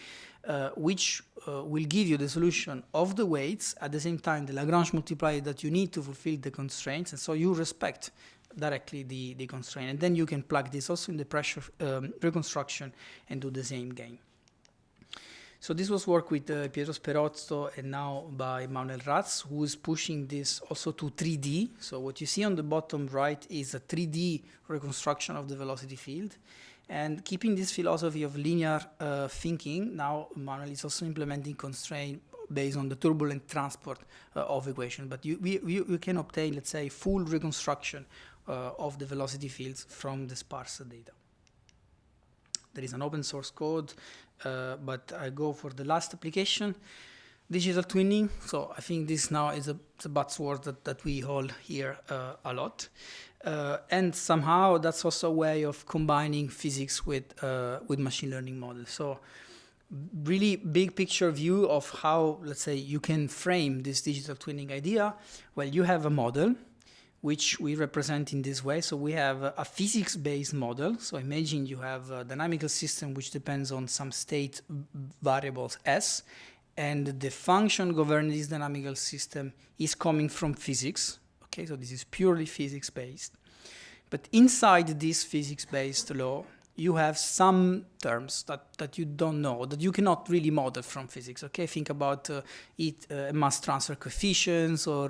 which will give you the solution of the weights, at the same time the Lagrange multiplier that you need to fulfill the constraints, and so you respect directly the constraint, and then you can plug this also in the pressure reconstruction and do the same game. So this was work with Pietro Sperozzo and now by Manuel Ratz, who is pushing this also to 3D. So what you see on the bottom right is a 3D reconstruction of the velocity field. And keeping this philosophy of linear thinking, now Manuel is also implementing constraint based on the turbulent transport of equations. But you can obtain, let's say, full reconstruction of the velocity fields from the sparse data. There is an open source code, but I go for the last application, digital twinning. So I think this now is a buzzword that we all hear a lot. And somehow that's also a way of combining physics with machine learning models. So really big picture view of how, let's say, you can frame this digital twinning idea. Well, you have a model, which we represent in this way. So we have a physics-based model. So imagine you have a dynamical system which depends on some state variables S, and the function governing this dynamical system is coming from physics. Okay, so this is purely physics-based. But inside this physics-based law, you have some terms that you don't know, that you cannot really model from physics. Okay, think about mass transfer coefficients or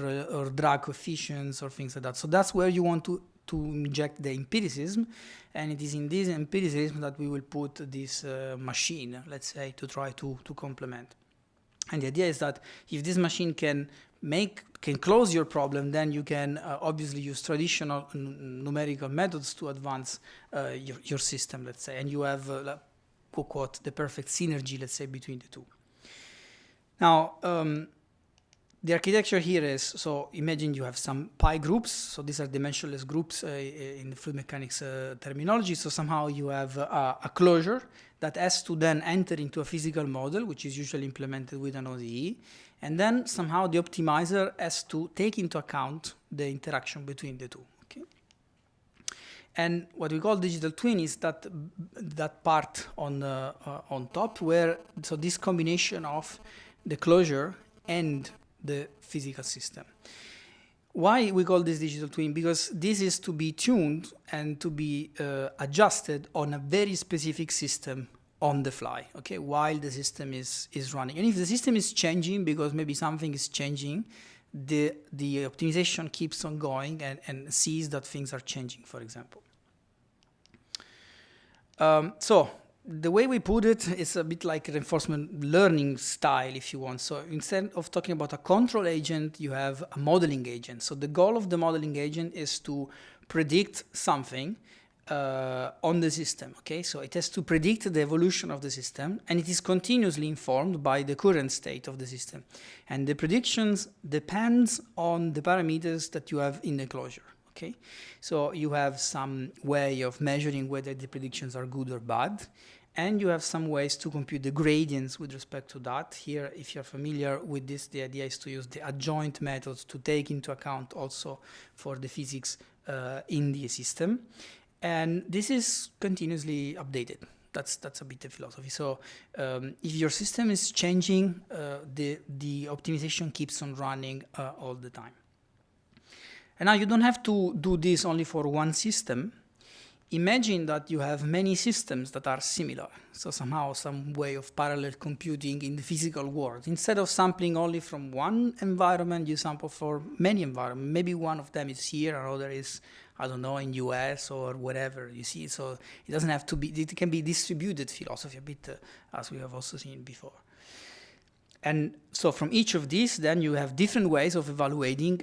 drag coefficients or things like that. So that's where you want to inject the empiricism, and it is in this empiricism that we will put this machine, let's say, to try to complement. And the idea is that if this machine can close your problem, then you can obviously use traditional numerical methods to advance your system, let's say, and you have, quote, the perfect synergy, let's say, between the two. Now, the architecture here is, so imagine you have some pi groups, so these are dimensionless groups in the fluid mechanics terminology, so somehow you have a closure that has to then enter into a physical model, which is usually implemented with an ODE, and then somehow the optimizer has to take into account the interaction between the two. Okay? And what we call digital twin is that part on top where, so this combination of the closure and the physical system. Why we call this digital twin? Because this is to be tuned and to be adjusted on a very specific system on the fly, okay, while the system is running. And if the system is changing because maybe something is changing, the optimization keeps on going and sees that things are changing, for example. So the way we put it is a bit like reinforcement learning style, if you want. So instead of talking about a control agent, you have a modeling agent. So the goal of the modeling agent is to predict something on the system, okay? So it has to predict the evolution of the system, and it is continuously informed by the current state of the system. And the predictions depends on the parameters that you have in the closure, okay? So you have some way of measuring whether the predictions are good or bad, and you have some ways to compute the gradients with respect to that. Here, if you're familiar with this, the idea is to use the adjoint methods to take into account also for the physics in the system. And this is continuously updated. That's a bit the philosophy. So if your system is changing, the optimization keeps on running all the time. And now you don't have to do this only for one system. imagine that you have many systems that are similar. So somehow some way of parallel computing in the physical world. Instead of sampling only from one environment, you sample for many environments. Maybe one of them is here, another is, I don't know, in US or whatever, you see. So it doesn't have to be, it can be distributed philosophy a bit, as we have also seen before. And so from each of these, then you have different ways of evaluating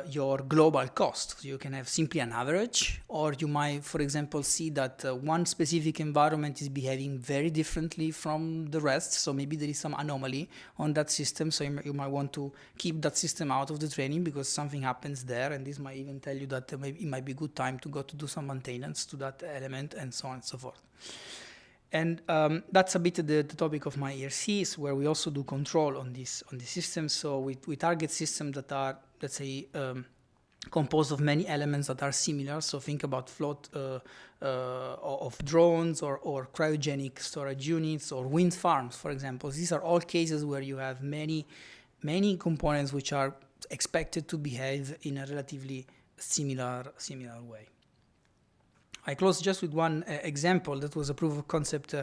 your global cost. So you can have simply an average, or you might, for example, see that one specific environment is behaving very differently from the rest. So maybe there is some anomaly on that system. So you might want to keep that system out of the training because something happens there. And this might even tell you that maybe it might be a good time to go to do some maintenance to that element and so on and so forth. And that's a bit the topic of my ERCs, where we also do control on this system. So we target systems that are, let's say, composed of many elements that are similar. So think about float of drones or cryogenic storage units or wind farms, for example. These are all cases where you have many components which are expected to behave in a relatively similar way. I close just with one example that was a proof of concept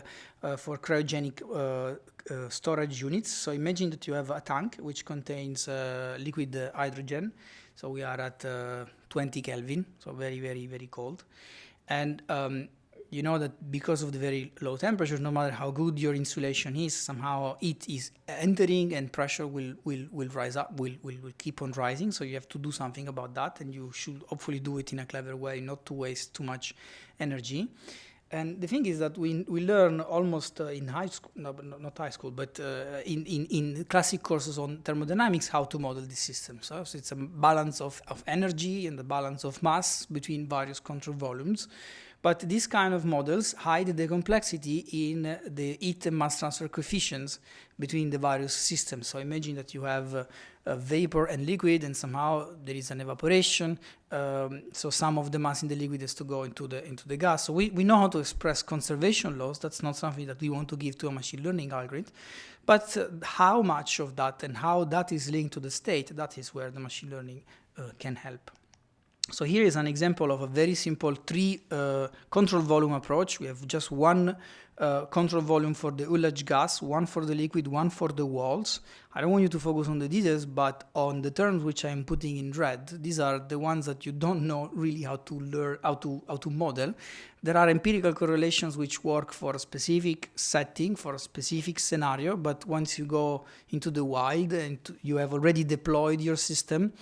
for cryogenic storage units. So imagine that you have a tank which contains liquid hydrogen. So we are at 20 Kelvin, so very, very, very cold. And you know that because of the very low temperature, no matter how good your insulation is, somehow it is entering and pressure will rise up, will keep on rising. So you have to do something about that, and you should hopefully do it in a clever way, not to waste too much energy. And the thing is that we learn almost in high school, no, not high school, but in classic courses on thermodynamics how to model this system. So it's a balance of energy and the balance of mass between various control volumes. But these kind of models hide the complexity in the heat and mass transfer coefficients between the various systems. So imagine that you have a vapor and liquid, and somehow there is an evaporation. So some of the mass in the liquid has to go into the gas. So we know how to express conservation laws. That's not something that we want to give to a machine learning algorithm. But how much of that and how that is linked to the state, that is where the machine learning can help. So here is an example of a very simple three control volume approach. We have just one control volume for the ullage gas, one for the liquid, one for the walls. I don't want you to focus on the details, but on the terms which I'm putting in red, these are the ones that you don't know really how to learn, how to model. There are empirical correlations which work for a specific setting, for a specific scenario, but once you go into the wild and you have already deployed your system,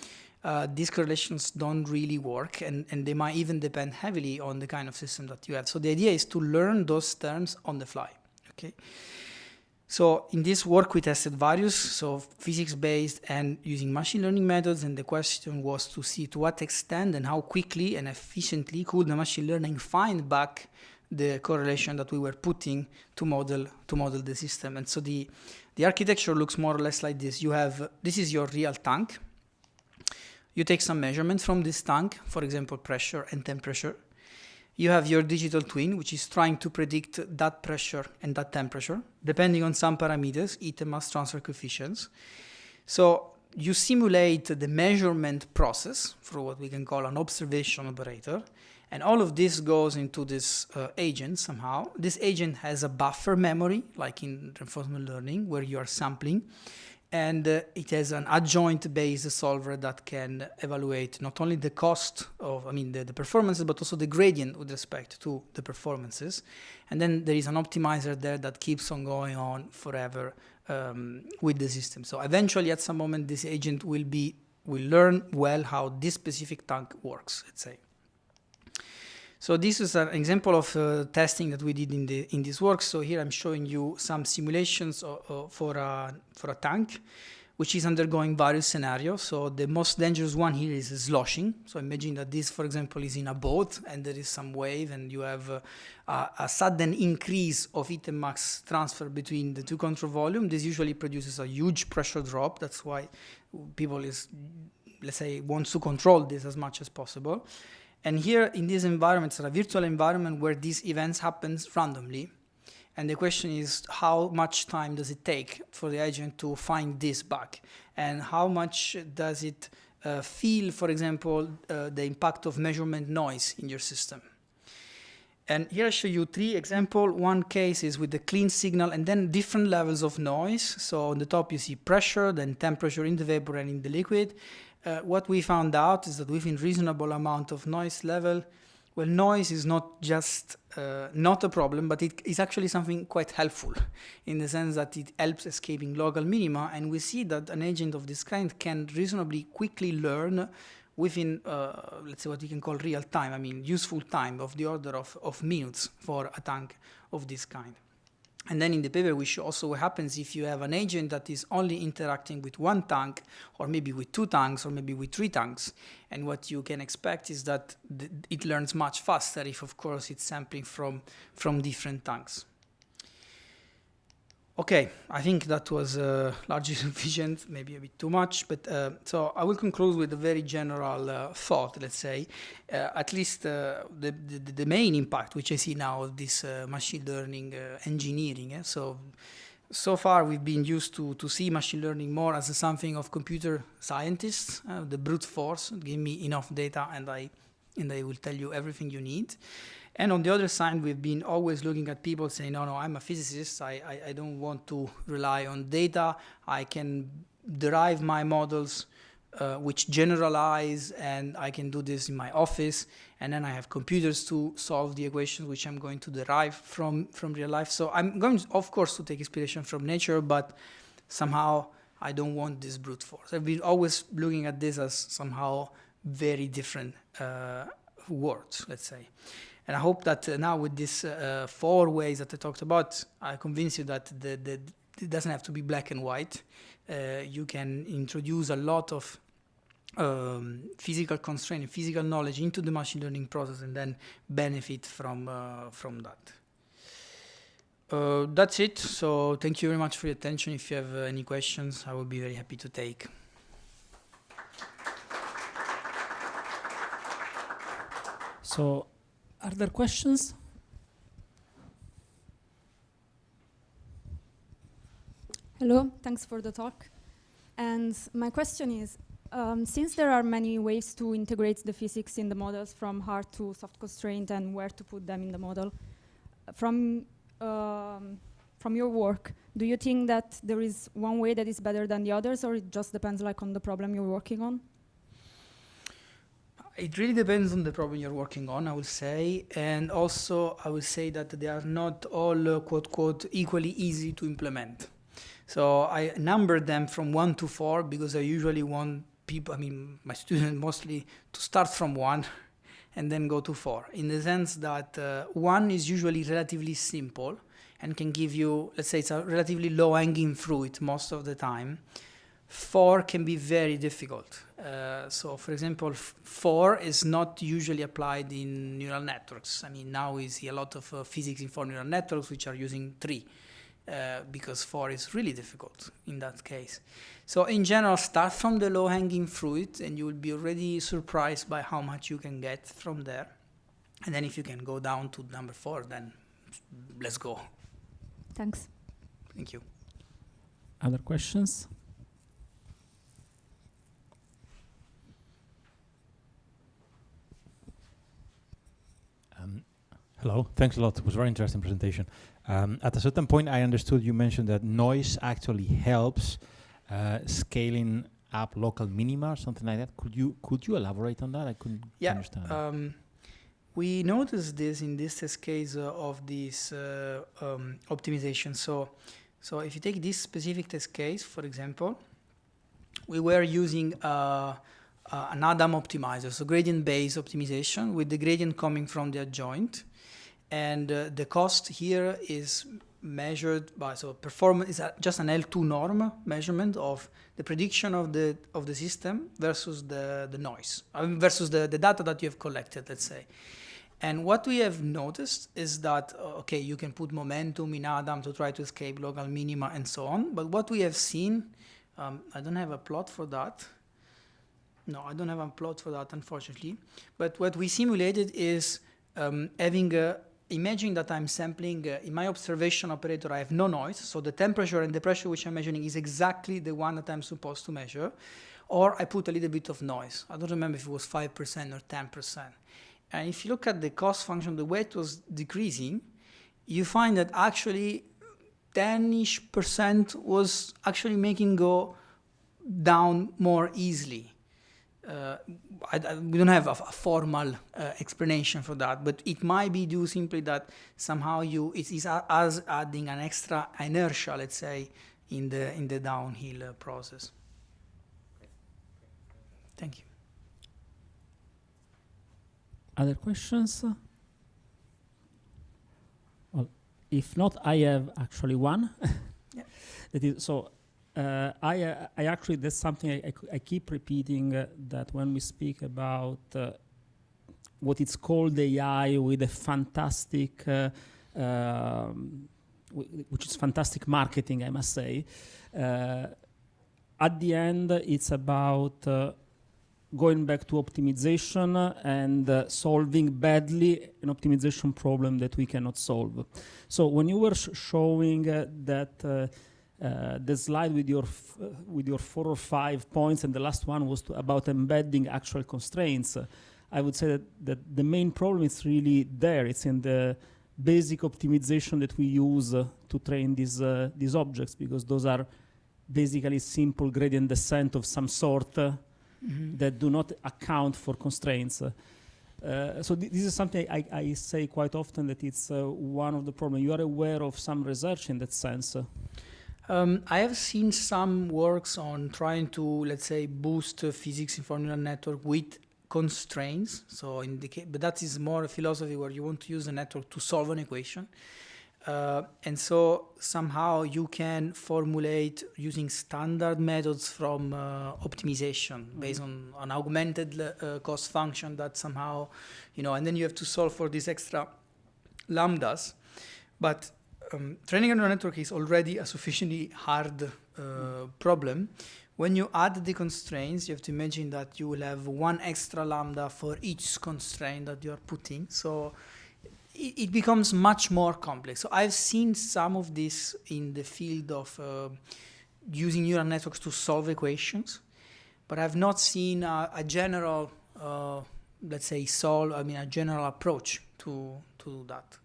these correlations don't really work, and they might even depend heavily on the kind of system that you have. So the idea is to learn those terms on the fly, okay? So in this work we tested various, so physics-based and using machine learning methods, and the question was to see to what extent and how quickly and efficiently could the machine learning find back the correlation that we were putting to model the system. And so the architecture looks more or less like this. You have, this is your real tank. You take some measurements from this tank, for example, pressure and temperature. You have your digital twin, which is trying to predict that pressure and that temperature, depending on some parameters, heat and mass transfer coefficients. So you simulate the measurement process for what we can call an observation operator. And all of this goes into this agent somehow. This agent has a buffer memory, like in reinforcement learning, where you are sampling. And it has an adjoint-based solver that can evaluate not only the cost of, the performances, but also the gradient with respect to the performances. And then there is an optimizer there that keeps on going on forever with the system. So eventually, at some moment, this agent will learn well how this specific tank works, let's say. So this is an example of testing that we did in this work. So here I'm showing you some simulations for a tank, which is undergoing various scenarios. So the most dangerous one here is sloshing. So imagine that this, for example, is in a boat and there is some wave, and you have a sudden increase of heat and mass transfer between the two control volumes. This usually produces a huge pressure drop. That's why people wants to control this as much as possible. And here in this environment, it's a virtual environment where these events happen randomly. And the question is, how much time does it take for the agent to find this bug? And how much does it feel, for example, the impact of measurement noise in your system? And here I show you 3 examples. One case is with the clean signal and then different levels of noise. So on the top you see pressure, then temperature in the vapor and in the liquid. What we found out is that within reasonable amount of noise level, well, noise is not just not a problem, but it is actually something quite helpful in the sense that it helps escaping local minima. And we see that an agent of this kind can reasonably quickly learn within, let's say, what we can call real time, I mean, useful time of the order of minutes for a tank of this kind. And then in the paper, we show also what happens if you have an agent that is only interacting with one tank, or maybe with 2 tanks, or maybe with 3 tanks. And what you can expect is that it learns much faster if, of course, it's sampling from different tanks. Okay, I think that was largely sufficient, maybe a bit too much, but so I will conclude with a very general thought, let's say, at least the main impact which I see now of this machine learning engineering. So far we've been used to see machine learning more as something of computer scientists, the brute force, give me enough data and I will tell you everything you need. And on the other side, we've been always looking at people saying, no, I'm a physicist. I don't want to rely on data. I can derive my models which generalize, and I can do this in my office. And then I have computers to solve the equations which I'm going to derive from real life. So I'm going, of course, to take inspiration from nature, but somehow I don't want this brute force. I've been always looking at this as somehow very different words, let's say. And I hope that now with these 4 ways that I talked about, I convince you that it doesn't have to be black and white. You can introduce a lot of physical constraint, physical knowledge into the machine learning process and then benefit from that. That's it. So thank you very much for your attention. If you have any questions, I will be very happy to take. So, are there questions? Hello, thanks for the talk. And my question is, since there are many ways to integrate the physics in the models, from hard to soft constraint and where to put them in the model, from your work, do you think that there is one way that is better than the others, or it just depends like on the problem you're working on? It really depends on the problem you're working on, I would say. And also, I would say that they are not all, quote, quote, equally easy to implement. So I number them from 1 to 4 because I usually want people, I mean, my students mostly, to start from 1 and then go to 4. In the sense that 1 is usually relatively simple and can give you, let's say it's a relatively low-hanging fruit most of the time. 4 can be very difficult. So for example, 4 is not usually applied in neural networks. I mean, now we see a lot of physics in 4 neural networks which are using 3 because 4 is really difficult in that case. So in general, start from the low-hanging fruit and you will be already surprised by how much you can get from there. And then if you can go down to number 4, then let's go. Thanks. Thank you. Other questions? Hello, thanks a lot. It was a very interesting presentation. At a certain point, I understood you mentioned that noise actually helps scaling up local minima or something like that. Could you elaborate on that? I couldn't understand. We noticed this in this test case of this optimization. So if you take this specific test case, for example, we were using an Adam optimizer, so gradient-based optimization with the gradient coming from the adjoint. And the cost here is measured by, so performance is just an L2 norm measurement of the prediction of the system versus the noise, versus the data that you have collected, let's say. And what we have noticed is that, okay, you can put momentum in Adam to try to escape local minima and so on. But what we have seen, I don't have a plot for that. No, I don't have a plot for that, unfortunately. But what we simulated is having imagine that I'm sampling, in my observation operator, I have no noise. So the temperature and the pressure which I'm measuring is exactly the one that I'm supposed to measure. Or I put a little bit of noise. I don't remember if it was 5% or 10%. And if you look at the cost function, the way it was decreasing, you find that actually 10-ish% was actually making go down more easily. We don't have a formal explanation for that, but it might be due simply that somehow it is as adding an extra inertia, let's say, in the downhill process. Thank you. Other questions? Well, if not, I have actually one. Yeah. That is so. I actually, that's something I keep repeating, that when we speak about what it's called AI with a fantastic, which is fantastic marketing, I must say. At the end, it's about going back to optimization and solving badly an optimization problem that we cannot solve. So when you were showing that the slide with your 4 or 5 points, and the last one was about embedding actual constraints, I would say that the main problem is really there. It's in the basic optimization that we use to train these objects, because those are basically simple gradient descent of some sort that do not account for constraints. So this is something I say quite often, that it's one of the problems. You are aware of some research in that sense? I have seen some works on trying to, let's say, boost physics in for neural network with constraints. So but that is more a philosophy where you want to use a network to solve an equation. And so somehow you can formulate using standard methods from optimization based on an augmented cost function that somehow, and then you have to solve for these extra lambdas. But training a neural network is already a sufficiently hard problem. When you add the constraints, you have to imagine that you will have one extra lambda for each constraint that you are putting. So it becomes much more complex. So I've seen some of this in the field of using neural networks to solve equations, but I've not seen a general, let's say, a general approach to that.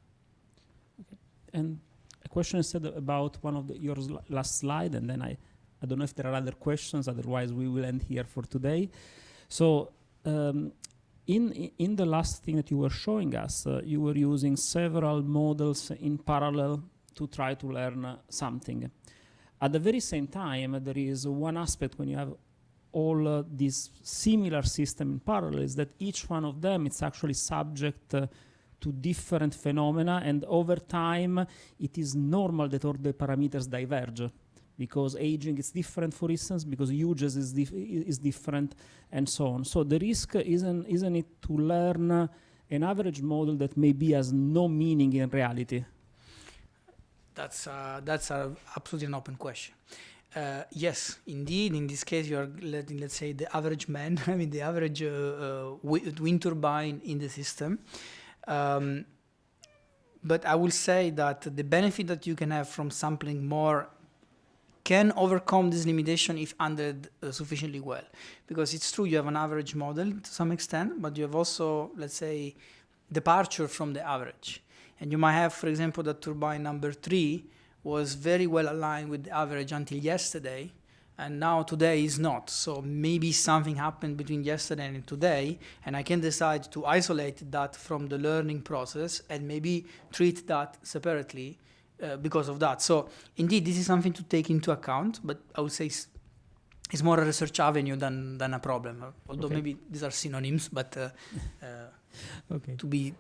Okay. And a question is said about one of your last slide, and then I don't know if there are other questions, otherwise we will end here for today. So in the last thing that you were showing us, you were using several models in parallel to try to learn something. At the very same time, there is one aspect when you have all these similar systems in parallel, is that each one of them is actually subject to different phenomena, and over time it is normal that all the parameters diverge, because aging is different, for instance, because uses is different, and so on. So the risk isn't it to learn an average model that maybe has no meaning in reality? That's absolutely an open question. Yes, indeed. In this case, you are letting, let's say, the average man, the average wind turbine in the system. But I will say that the benefit that you can have from sampling more can overcome this limitation if handled sufficiently well. Because it's true, you have an average model to some extent, but you have also, let's say, departure from the average. And you might have, for example, that turbine number 3 was very well aligned with the average until yesterday, and now today is not. So maybe something happened between yesterday and today, and I can decide to isolate that from the learning process and maybe treat that separately because of that. So indeed, this is something to take into account, but I would say it's more a research avenue than a problem. Although maybe these are synonyms, but to be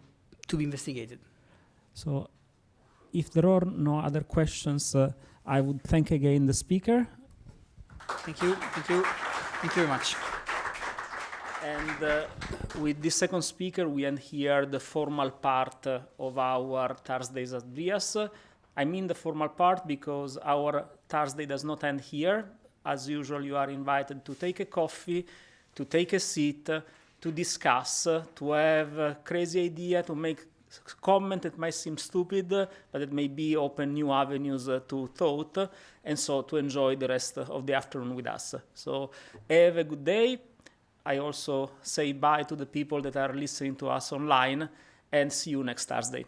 investigated. So if there are no other questions, I would thank again the speaker. Thank you very much. And with this second speaker, we end here the formal part of our Thursdays at BrIAS. I mean the formal part because our Thursday does not end here. As usual, you are invited to take a coffee, to take a seat, to discuss, to have a crazy idea, to make comment that might seem stupid, but it may be open new avenues to thought, and so to enjoy the rest of the afternoon with us. So have a good day. I also say bye to the people that are listening to us online, and see you next Thursday.